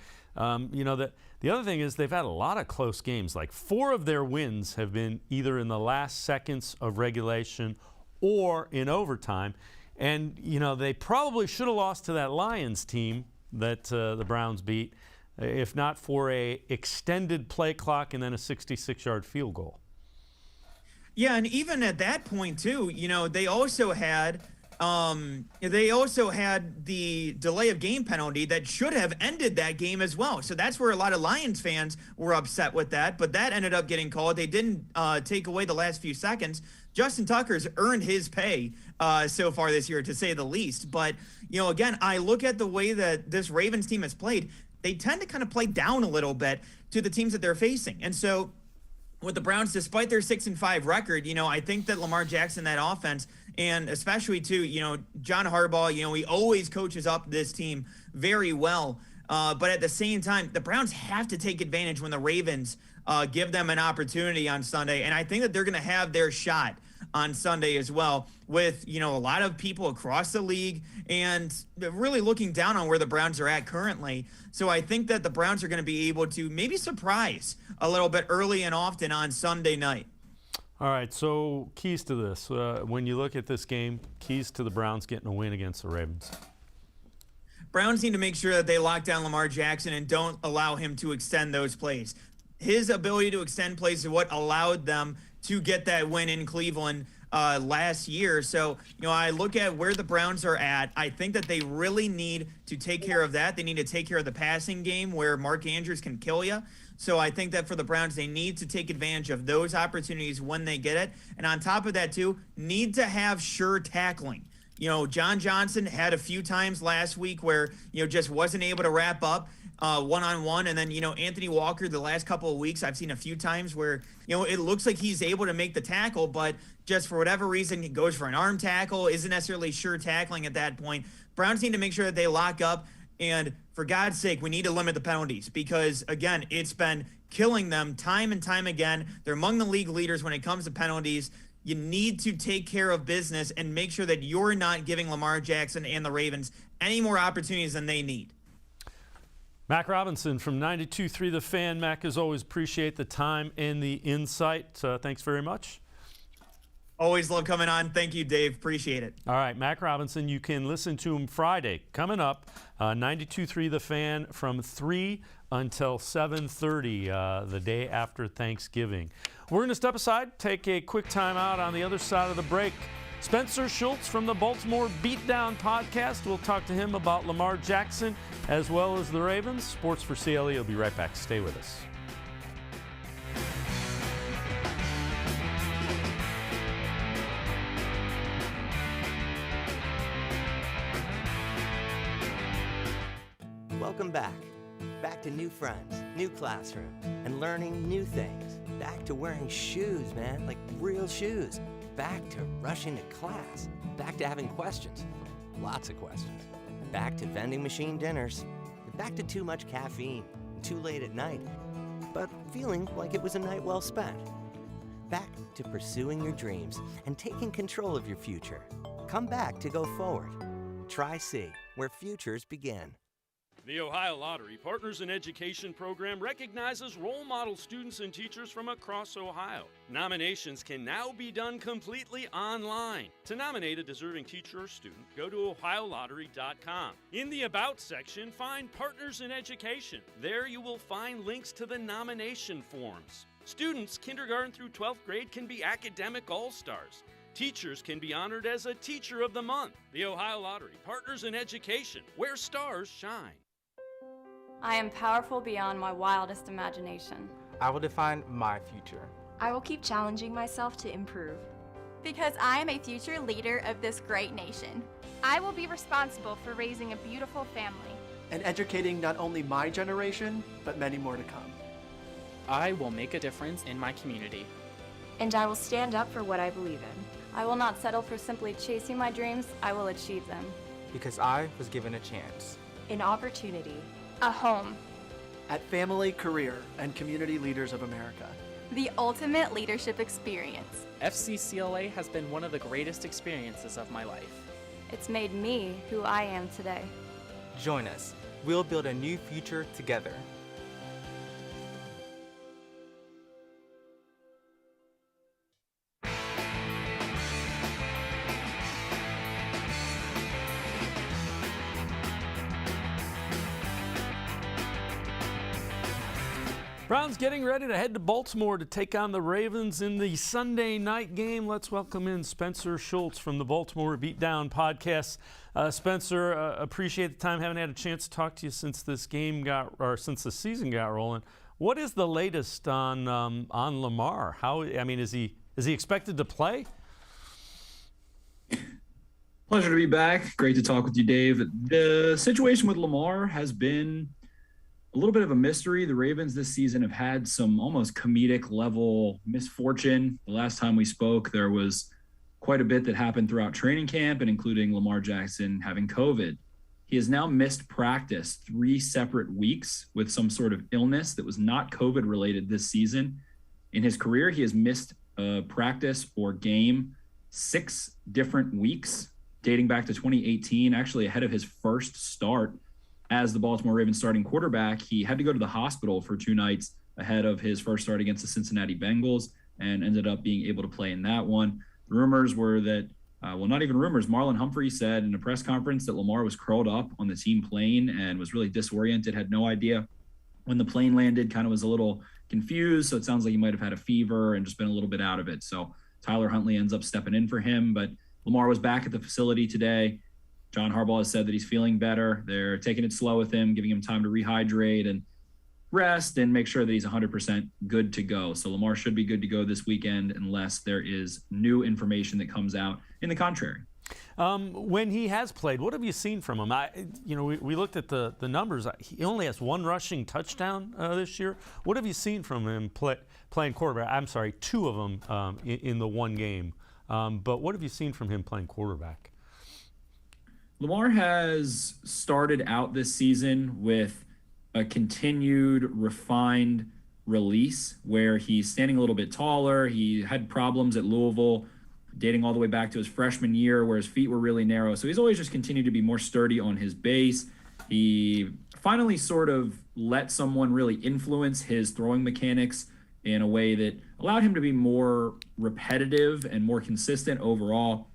the other thing is they've had a lot of close games. Like 4 of their wins have been either in the last seconds of regulation or in overtime. And, they probably should have lost to that Lions team that the Browns beat, if not for a extended play clock and then a 66-yard field goal. Yeah, and even at that point, too, they also had the delay of game penalty that should have ended that game as well. So that's where a lot of Lions fans were upset with that, but that ended up getting called. They didn't take away the last few seconds. Justin Tucker's earned his pay so far this year, to say the least. But, again, I look at the way that this Ravens team has played. They tend to kind of play down a little bit to the teams that they're facing. And so with the Browns, despite their 6-5 record, I think that Lamar Jackson, that offense, and especially too, John Harbaugh, he always coaches up this team very well. But at the same time, the Browns have to take advantage when the Ravens give them an opportunity on Sunday. And I think that they're going to have their shot on Sunday as well, with, a lot of people across the league and really looking down on where the Browns are at currently. So I think that the Browns are going to be able to maybe surprise a little bit early and often on Sunday night. All right, so keys to this. When you look at this game, keys to the Browns getting a win against the Ravens. Browns need to make sure that they lock down Lamar Jackson and don't allow him to extend those plays. His ability to extend plays is what allowed them to get that win in Cleveland last year. So, I look at where the Browns are at. I think that they really need to take care of that. They need to take care of the passing game where Mark Andrews can kill you. So I think that for the Browns, they need to take advantage of those opportunities when they get it. And on top of that, too, need to have sure tackling. John Johnson had a few times last week where, just wasn't able to wrap up one-on-one. And then, Anthony Walker, the last couple of weeks, I've seen a few times where, it looks like he's able to make the tackle, but just for whatever reason, he goes for an arm tackle, isn't necessarily sure tackling at that point. Browns need to make sure that they lock up. And for God's sake, we need to limit the penalties because, again, it's been killing them time and time again. They're among the league leaders when it comes to penalties. You need to take care of business and make sure that you're not giving Lamar Jackson and the Ravens any more opportunities than they need. Mac Robinson from 92.3 The Fan. Mac, as always, appreciate the time and the insight. Thanks very much. Always love coming on. Thank you, Dave. Appreciate it. All right, Mac Robinson, you can listen to him Friday. Coming up, 92.3 The Fan from 3 until 7:30, the day after Thanksgiving. We're going to step aside, take a quick time out. On the other side of the break, Spencer Schultz from the Baltimore Beatdown podcast. We'll talk to him about Lamar Jackson as well as the Ravens. Sports for CLE will be right back. Stay with us. Welcome back. Back to new friends, new classroom, and learning new things. Back to wearing shoes, man, like real shoes. Back to rushing to class. Back to having questions. Lots of questions. Back to vending machine dinners. Back to too much caffeine. Too late at night. But feeling like it was a night well spent. Back to pursuing your dreams and taking control of your future. Come back to go forward. Try C, where futures begin. The Ohio Lottery Partners in Education program recognizes role model students and teachers from across Ohio. Nominations can now be done completely online. To nominate a deserving teacher or student, go to ohiolottery.com. In the About section, find Partners in Education. There you will find links to the nomination forms. Students, kindergarten through 12th grade, can be academic all-stars. Teachers can be honored as a Teacher of the Month. The Ohio Lottery Partners in Education, where stars shine. I am powerful beyond my wildest imagination. I will define my future. I will keep challenging myself to improve. Because I am a future leader of this great nation. I will be responsible for raising a beautiful family. And educating not only my generation, but many more to come. I will make a difference in my community. And I will stand up for what I believe in. I will not settle for simply chasing my dreams. I will achieve them. Because I was given a chance. An opportunity. A home. At Family, Career, and Community Leaders of America. The ultimate leadership experience. FCCLA has been one of the greatest experiences of my life. It's made me who I am today. Join us. We'll build a new future together. Browns getting ready to head to Baltimore to take on the Ravens in the Sunday night game. Let's welcome in Spencer Schultz from the Baltimore Beatdown podcast. Spencer, appreciate the time. Haven't had a chance to talk to you since this game since the season got rolling. What is the latest on Lamar? Is he expected to play? Pleasure to be back. Great to talk with you, Dave. The situation with Lamar has been a little bit of a mystery. The Ravens this season have had some almost comedic level misfortune. The last time we spoke, there was quite a bit that happened throughout training camp, and including Lamar Jackson having COVID. He has now missed practice 3 separate weeks with some sort of illness that was not COVID related this season. In his career, he has missed practice or game 6 different weeks, dating back to 2018, actually ahead of his first start as the Baltimore Ravens starting quarterback. He had to go to the hospital for 2 nights ahead of his first start against the Cincinnati Bengals and ended up being able to play in that one. The rumors were that, not even rumors, Marlon Humphrey said in a press conference that Lamar was curled up on the team plane and was really disoriented, had no idea when the plane landed, kind of was a little confused. So it sounds like he might have had a fever and just been a little bit out of it. So Tyler Huntley ends up stepping in for him, but Lamar was back at the facility today. John Harbaugh has said that he's feeling better. They're taking it slow with him, giving him time to rehydrate and rest and make sure that he's 100% good to go. So Lamar should be good to go this weekend unless there is new information that comes out in the contrary. When he has played, what have you seen from him? We looked at the numbers. He only has one rushing touchdown this year. What have you seen from him playing quarterback? I'm sorry, 2 of them in the one game. But what have you seen from him playing quarterback? Lamar has started out this season with a continued refined release where he's standing a little bit taller. He had problems at Louisville dating all the way back to his freshman year where his feet were really narrow. So he's always just continued to be more sturdy on his base. He finally sort of let someone really influence his throwing mechanics in a way that allowed him to be more repetitive and more consistent overall.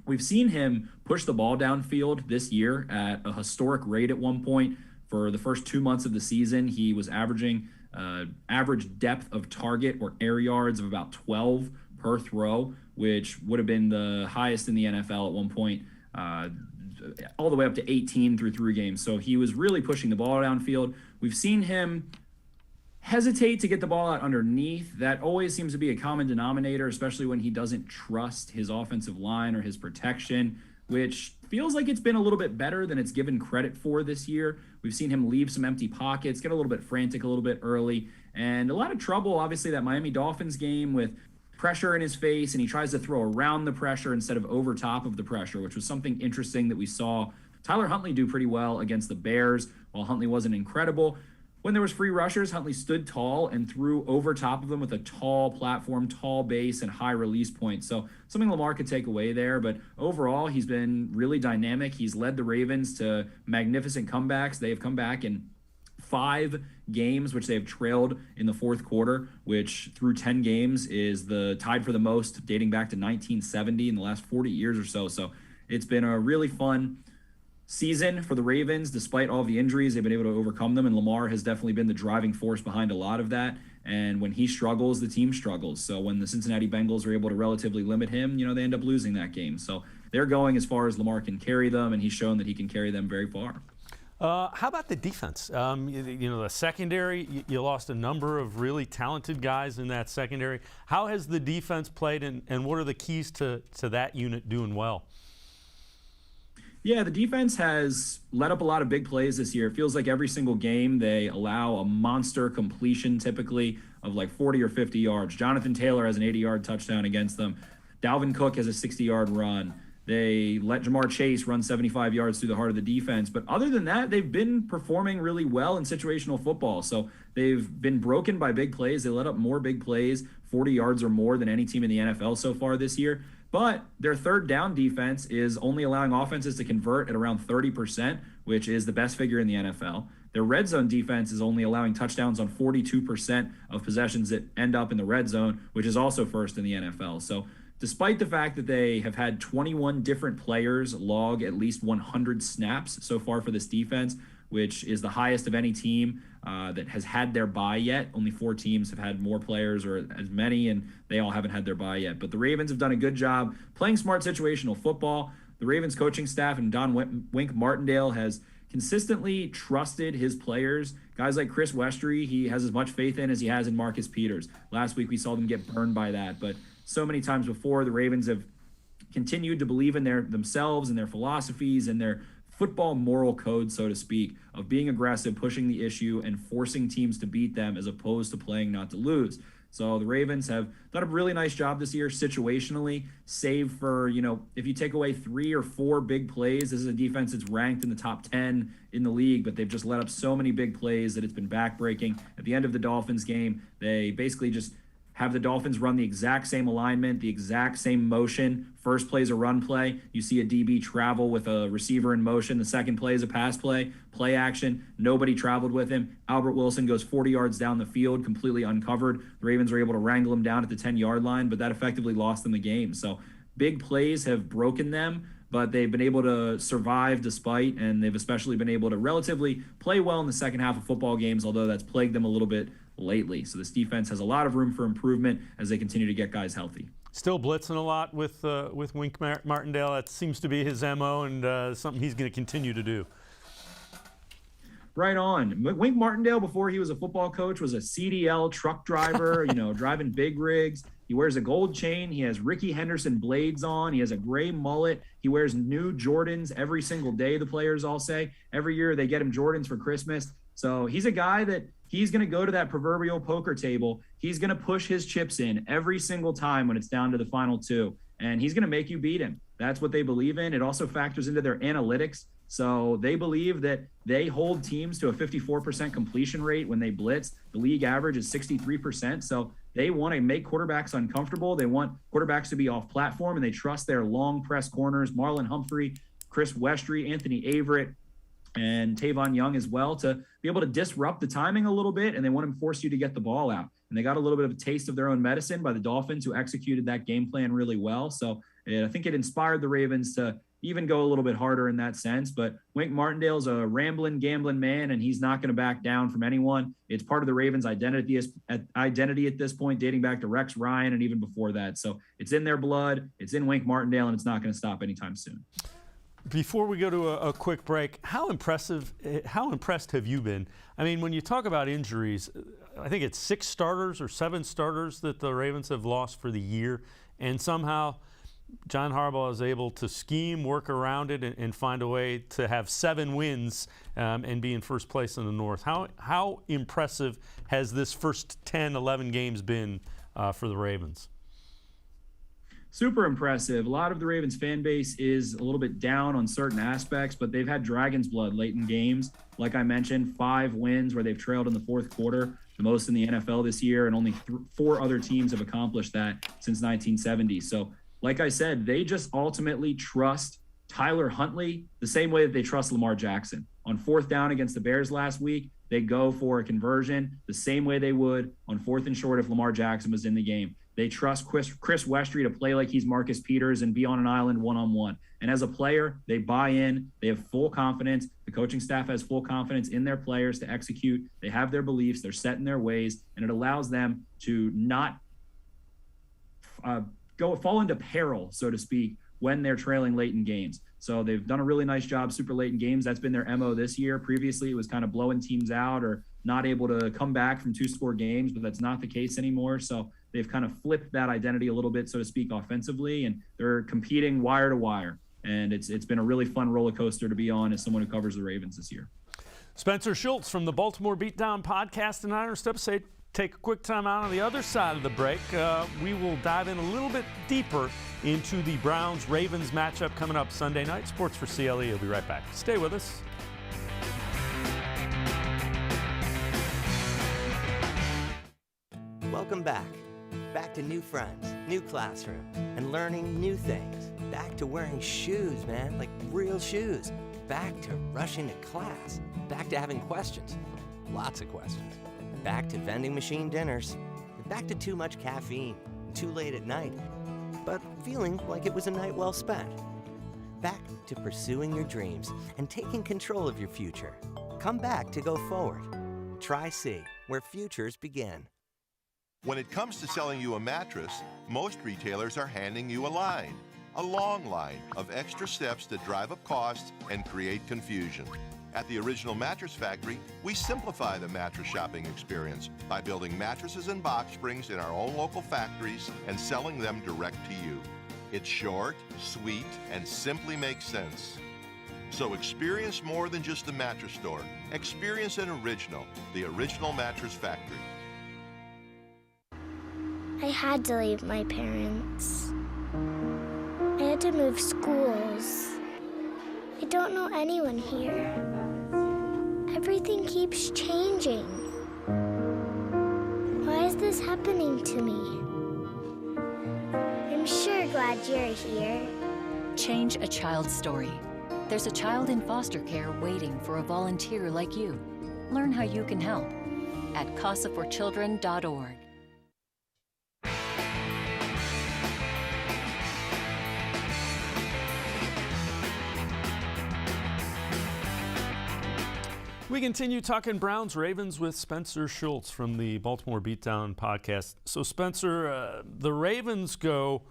We've seen him push the ball downfield this year at a historic rate at one point. For the first 2 months of the season, he was averaging average depth of target or air yards of about 12 per throw, which would have been the highest in the NFL at one point, all the way up to 18 through 3 games. So he was really pushing the ball downfield. We've seen him hesitate to get the ball out underneath. That always seems to be a common denominator, especially when he doesn't trust his offensive line or his protection, which feels like it's been a little bit better than it's given credit for this year. We've seen him leave some empty pockets, get a little bit frantic a little bit early, and a lot of trouble, obviously, that Miami Dolphins game with pressure in his face, and he tries to throw around the pressure instead of over top of the pressure, which was something interesting that we saw Tyler Huntley do pretty well against the Bears. While Huntley wasn't incredible, when there was free rushers, Huntley stood tall and threw over top of them with a tall platform, tall base, and high release point. So something Lamar could take away there. But overall, he's been really dynamic. He's led the Ravens to magnificent comebacks. They have come back in 5 games, which they have trailed in the fourth quarter, which through 10 games is the tied for the most dating back to 1970 in the last 40 years or so. So it's been a really fun season for the Ravens. Despite all the injuries, they've been able to overcome them, and Lamar has definitely been the driving force behind a lot of that. And when he struggles, the team struggles. So when the Cincinnati Bengals are able to relatively limit him, they end up losing that game. So they're going as far as Lamar can carry them, and he's shown that he can carry them very far. How about the defense? The secondary, you lost a number of really talented guys in that secondary. How has the defense played, and what are the keys to that unit doing well? Yeah, the defense has let up a lot of big plays this year. It feels like every single game they allow a monster completion typically of like 40 or 50 yards. Jonathan Taylor has an 80-yard touchdown against them. Dalvin Cook has a 60-yard run. They let Jamar Chase run 75 yards through the heart of the defense. But other than that, they've been performing really well in situational football. So they've been broken by big plays. They let up more big plays, 40 yards or more, than any team in the NFL so far this year. But their third down defense is only allowing offenses to convert at around 30%, which is the best figure in the NFL. Their red zone defense is only allowing touchdowns on 42% of possessions that end up in the red zone, which is also first in the NFL. So despite the fact that they have had 21 different players log at least 100 snaps so far for this defense, which is the highest of any team that has had their bye yet. Only 4 teams have had more players or as many, and they all haven't had their bye yet. But the Ravens have done a good job playing smart situational football. The Ravens coaching staff and Don Wink Martindale has consistently trusted his players. Guys like Chris Westry, he has as much faith in as he has in Marcus Peters. Last week we saw them get burned by that, but so many times before, the Ravens have continued to believe in themselves and their philosophies and their football moral code, so to speak, of being aggressive, pushing the issue, and forcing teams to beat them as opposed to playing not to lose. So the Ravens have done a really nice job this year situationally, save for, if you take away 3 or 4 big plays, this is a defense that's ranked in the top 10 in the league, but they've just let up so many big plays that it's been backbreaking. At the end of the Dolphins game, they basically just have the Dolphins run the exact same alignment, the exact same motion. First play is a run play. You see a DB travel with a receiver in motion. The second play is a pass play, play action. Nobody traveled with him. Albert Wilson goes 40 yards down the field, completely uncovered. The Ravens are able to wrangle him down at the 10-yard line, but that effectively lost them the game. So big plays have broken them, but they've been able to survive despite, and they've especially been able to relatively play well in the second half of football games, although that's plagued them a little bit lately. So this defense has a lot of room for improvement as they continue to get guys healthy. Still blitzing a lot with Wink Martindale. That seems to be his MO, and something he's going to continue to do. Right on. Wink Martindale, before he was a football coach, was a CDL truck driver, driving big rigs. He wears a gold chain. He has Ricky Henderson blades on. He has a gray mullet. He wears new Jordans every single day, the players all say. Every year they get him Jordans for Christmas. So he's a guy that he's going to go to that proverbial poker table. He's going to push his chips in every single time when it's down to the final two. And he's going to make you beat him. That's what they believe in. It also factors into their analytics. So they believe that they hold teams to a 54% completion rate when they blitz. The league average is 63%. So they want to make quarterbacks uncomfortable. They want quarterbacks to be off platform, and they trust their long press corners, Marlon Humphrey, Chris Westry, Anthony Averett, and Tavon Young as well, to be able to disrupt the timing a little bit, and they want to force you to get the ball out. And they got a little bit of a taste of their own medicine by the Dolphins, who executed that game plan really well. So I think it inspired the Ravens to even go a little bit harder in that sense. But Wink Martindale's a rambling, gambling man, and he's not going to back down from anyone. It's part of the Ravens' identity at this point, dating back to Rex Ryan and even before that. So it's in their blood, it's in Wink Martindale, and it's not going to stop anytime soon. Before we go to a quick break, how impressed have you been? I mean, when you talk about injuries, I think it's 6 starters or 7 starters that the Ravens have lost for the year, and somehow John Harbaugh is able to scheme, work around it, and find a way to have 7 wins and be in first place in the North. How impressive has this first 10, 11 games been for the Ravens? Super impressive. A lot of the Ravens fan base is a little bit down on certain aspects, but they've had Dragon's blood late in games. Like I mentioned, 5 wins where they've trailed in the fourth quarter, the most in the NFL this year, and only 4 other teams have accomplished that since 1970. So like I said, they just ultimately trust Tyler Huntley the same way that they trust Lamar Jackson. On 4th down against the Bears last week, they go for a conversion the same way they would on 4th and short if Lamar Jackson was in the game. They trust Chris Westry to play like he's Marcus Peters and be on an island one-on-one. And as a player, they buy in. They have full confidence. The coaching staff has full confidence in their players to execute. They have their beliefs. They're set in their ways, and it allows them to not fall into peril, so to speak, when they're trailing late in games. So they've done a really nice job super late in games. That's been their MO this year. Previously, it was kind of blowing teams out or not able to come back from 2-score games, but that's not the case anymore. So they've kind of flipped that identity a little bit, so to speak, offensively, and they're competing wire to wire. And it's been a really fun roller coaster to be on as someone who covers the Ravens this year. Spencer Schultz from the Baltimore Beatdown podcast and Iron Step say take a quick time out on the other side of the break. We will dive in a little bit deeper into the Browns-Ravens matchup coming up Sunday night. Sports4CLE will be right back. Stay with us. Welcome back. Back to new friends, new classroom, and learning new things. Back to wearing shoes, man, like real shoes. Back to rushing to class. Back to having questions. Lots of questions. Back to vending machine dinners. Back to too much caffeine, too late at night, but feeling like it was a night well spent. Back to pursuing your dreams and taking control of your future. Come back to go forward. Try C, where futures begin. When it comes to selling you a mattress, most retailers are handing you a line. A long line of extra steps that drive up costs and create confusion. At the Original Mattress Factory, we simplify the mattress shopping experience by building mattresses and box springs in our own local factories and selling them direct to you. It's short, sweet, and simply makes sense. So experience more than just a mattress store. Experience an original, the Original Mattress Factory. I had to leave my parents. I had to move schools. I don't know anyone here. Everything keeps changing. Why is this happening to me? I'm sure glad you're here. Change a child's story. There's a child in foster care waiting for a volunteer like you. Learn how you can help at casaforchildren.org. We continue talking Browns-Ravens with Spencer Schultz from the Baltimore Beatdown podcast. So, Spencer, the Ravens go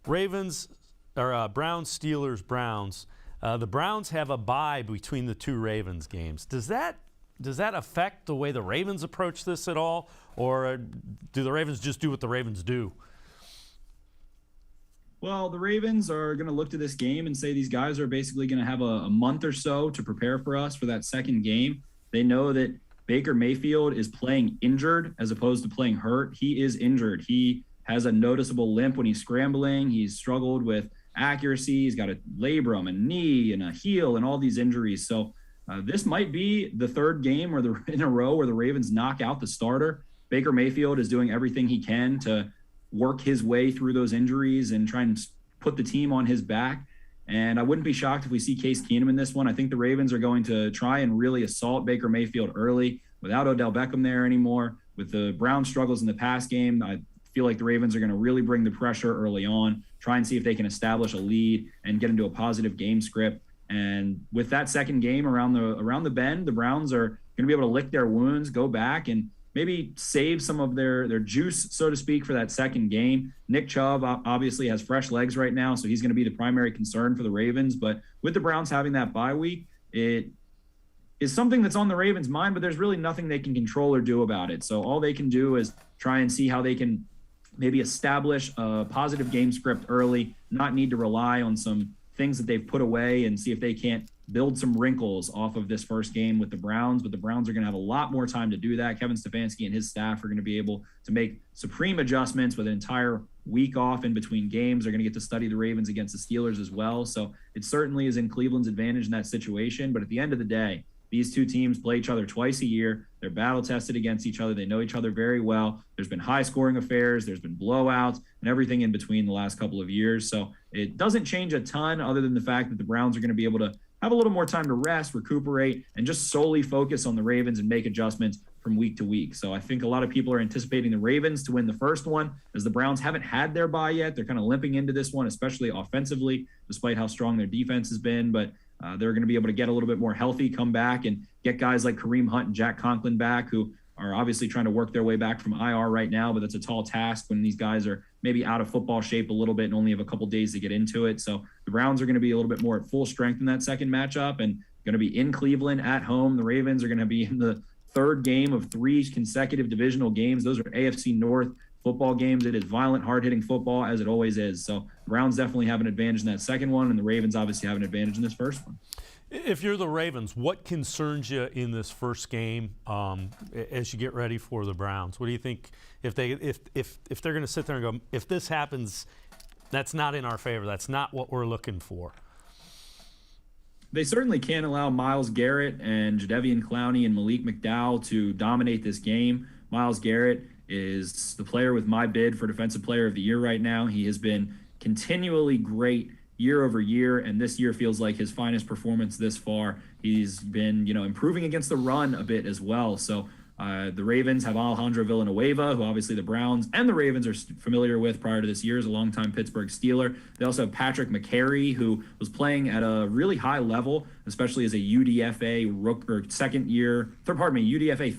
Browns, Steelers, Browns. The Browns have a bye between the 2 Ravens games. Does that affect the way the Ravens approach this at all, or do the Ravens just do what the Ravens do? Well, the Ravens are going to look to this game and say these guys are basically going to have a month or so to prepare for us for that second game. They know that Baker Mayfield is playing injured as opposed to playing hurt. He is injured. He has a noticeable limp when he's scrambling. He's struggled with accuracy. He's got a labrum, a knee, and a heel, and all these injuries. So this might be the third game in a row where the Ravens knock out the starter. Baker Mayfield is doing everything he can to work his way through those injuries and try and put the team on his back. And I wouldn't be shocked if we see Case Keenum in this one. I think the Ravens are going to try and really assault Baker Mayfield early without Odell Beckham there anymore. With the Browns' struggles in the pass game, I feel like the Ravens are going to really bring the pressure early on, try and see if they can establish a lead and get into a positive game script. And with that second game around the bend, the Browns are going to be able to lick their wounds, go back and maybe save some of their juice, so to speak, for that second game. Nick Chubb obviously has fresh legs right now, so he's going to be the primary concern for the Ravens. But with the Browns having that bye week, it is something that's on the Ravens' mind, but there's really nothing they can control or do about it. So all they can do is try and see how they can maybe establish a positive game script early, not need to rely on some things that they've put away, and see if they can't build some wrinkles off of this first game with the Browns. But the Browns are going to have a lot more time to do that. Kevin Stefanski and his staff are going to be able to make supreme adjustments with an entire week off in between games. They're going to get to study the Ravens against the Steelers as well. So it certainly is in Cleveland's advantage in that situation. But at the end of the day, these two teams play each other twice a year. They're battle tested against each other. They know each other very well. There's been high scoring affairs. There's been blowouts and everything in between the last couple of years. So it doesn't change a ton other than the fact that the Browns are going to be able to have a little more time to rest, recuperate, and just solely focus on the Ravens and make adjustments from week to week. So I think a lot of people are anticipating the Ravens to win the first one, as the Browns haven't had their bye yet. They're kind of limping into this one, especially offensively, despite how strong their defense has been. But they're going to be able to get a little bit more healthy, come back, and get guys like Kareem Hunt and Jack Conklin back, who are obviously trying to work their way back from IR right now, but that's a tall task when these guys are maybe out of football shape a little bit and only have a couple days to get into it. So the Browns are going to be a little bit more at full strength in that second matchup and going to be in Cleveland at home. The Ravens are going to be in the third game of 3 consecutive divisional games. Those are AFC North football games. It is violent, hard-hitting football, as it always is. So the Browns definitely have an advantage in that second one, and the Ravens obviously have an advantage in this first one. If you're the Ravens, what concerns you in this first game as you get ready for the Browns? What do you think if they're going to sit there and go, if this happens, that's not in our favor, that's not what we're looking for? They certainly can't allow Myles Garrett and Jadeveon Clowney and Malik McDowell to dominate this game. Myles Garrett is the player with my bid for Defensive Player of the Year right now. He has been continually great year over year, and this year feels like his finest performance this far. He's been, improving against the run a bit as well. So the Ravens have Alejandro Villanueva, who obviously the Browns and the Ravens are familiar with prior to this year as a longtime Pittsburgh Steeler. They also have Patrick McCary, who was playing at a really high level, especially as a UDFA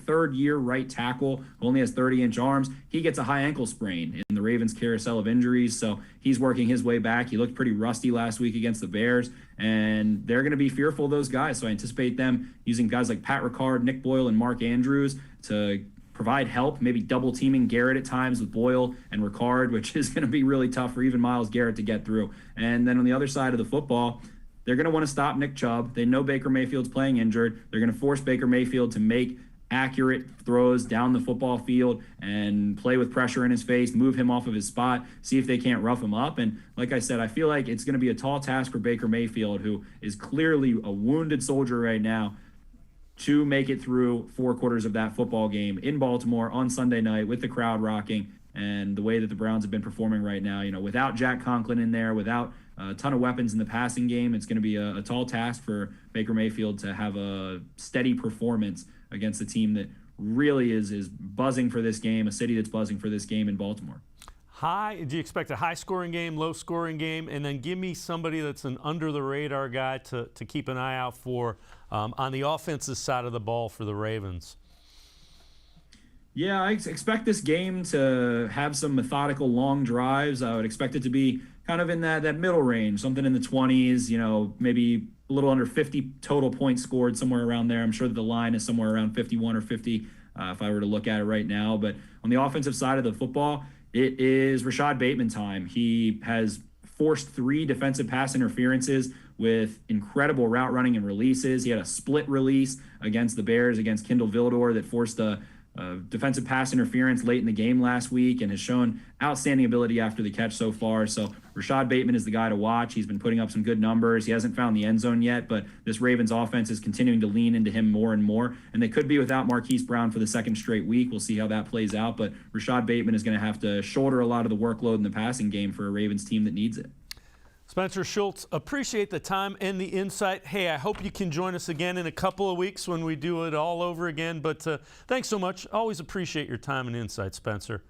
third year right tackle who only has 30-inch arms. He gets a high ankle sprain in the Ravens' carousel of injuries, so he's working his way back. He looked pretty rusty last week against the Bears, and they're going to be fearful of those guys. So I anticipate them using guys like Pat Ricard, Nick Boyle, and Mark Andrews to provide help, maybe double teaming Garrett at times with Boyle and Ricard, which is going to be really tough for even Myles Garrett to get through. And then on the other side of the football, they're going to want to stop Nick Chubb. They know Baker Mayfield's playing injured. They're going to force Baker Mayfield to make accurate throws down the football field and play with pressure in his face, move him off of his spot, see if they can't rough him up. And like I said, I feel like it's going to be a tall task for Baker Mayfield, who is clearly a wounded soldier right now, to make it through 4 quarters of that football game in Baltimore on Sunday night with the crowd rocking and the way that the Browns have been performing right now. Without Jack Conklin in there, without a ton of weapons in the passing game, it's going to be a tall task for Baker Mayfield to have a steady performance against a team that really is buzzing for this game, a city that's buzzing for this game in Baltimore. Do you expect a high-scoring game, low-scoring game? And then give me somebody that's an under-the-radar guy to keep an eye out for on the offensive side of the ball for the Ravens. Yeah, I expect this game to have some methodical long drives. I would expect it to be kind of in that middle range, something in the 20s, maybe a little under 50 total points scored, somewhere around there. I'm sure that the line is somewhere around 51 or 50 if I were to look at it right now. But on the offensive side of the football, it is Rashad Bateman time. He has forced 3 defensive pass interferences with incredible route running and releases. He had a split release against the Bears, against Kendall Vildor, that forced a defensive pass interference late in the game last week, and has shown outstanding ability after the catch so far. So Rashad Bateman is the guy to watch. He's been putting up some good numbers. He hasn't found the end zone yet, but this Ravens offense is continuing to lean into him more and more. And they could be without Marquise Brown for the second straight week. We'll see how that plays out. But Rashad Bateman is going to have to shoulder a lot of the workload in the passing game for a Ravens team that needs it. Spencer Schultz, appreciate the time and the insight. Hey, I hope you can join us again in a couple of weeks when we do it all over again. But thanks so much. Always appreciate your time and insight, Spencer.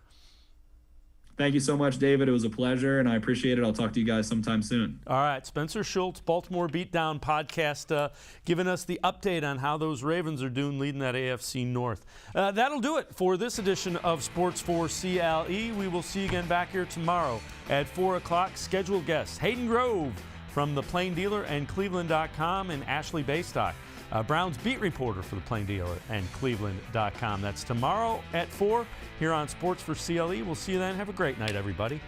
Thank you so much, David. It was a pleasure, and I appreciate it. I'll talk to you guys sometime soon. All right, Spencer Schultz, Baltimore Beatdown podcast, giving us the update on how those Ravens are doing leading that AFC North. That'll do it for this edition of Sports4CLE. We will see you again back here tomorrow at 4 o'clock. Scheduled guests, Hayden Grove from the Plain Dealer and cleveland.com, and Ashley Baystock, Browns beat reporter for the Plain Dealer and cleveland.com. That's tomorrow at 4 here on Sports4CLE. We'll see you then. Have a great night, everybody.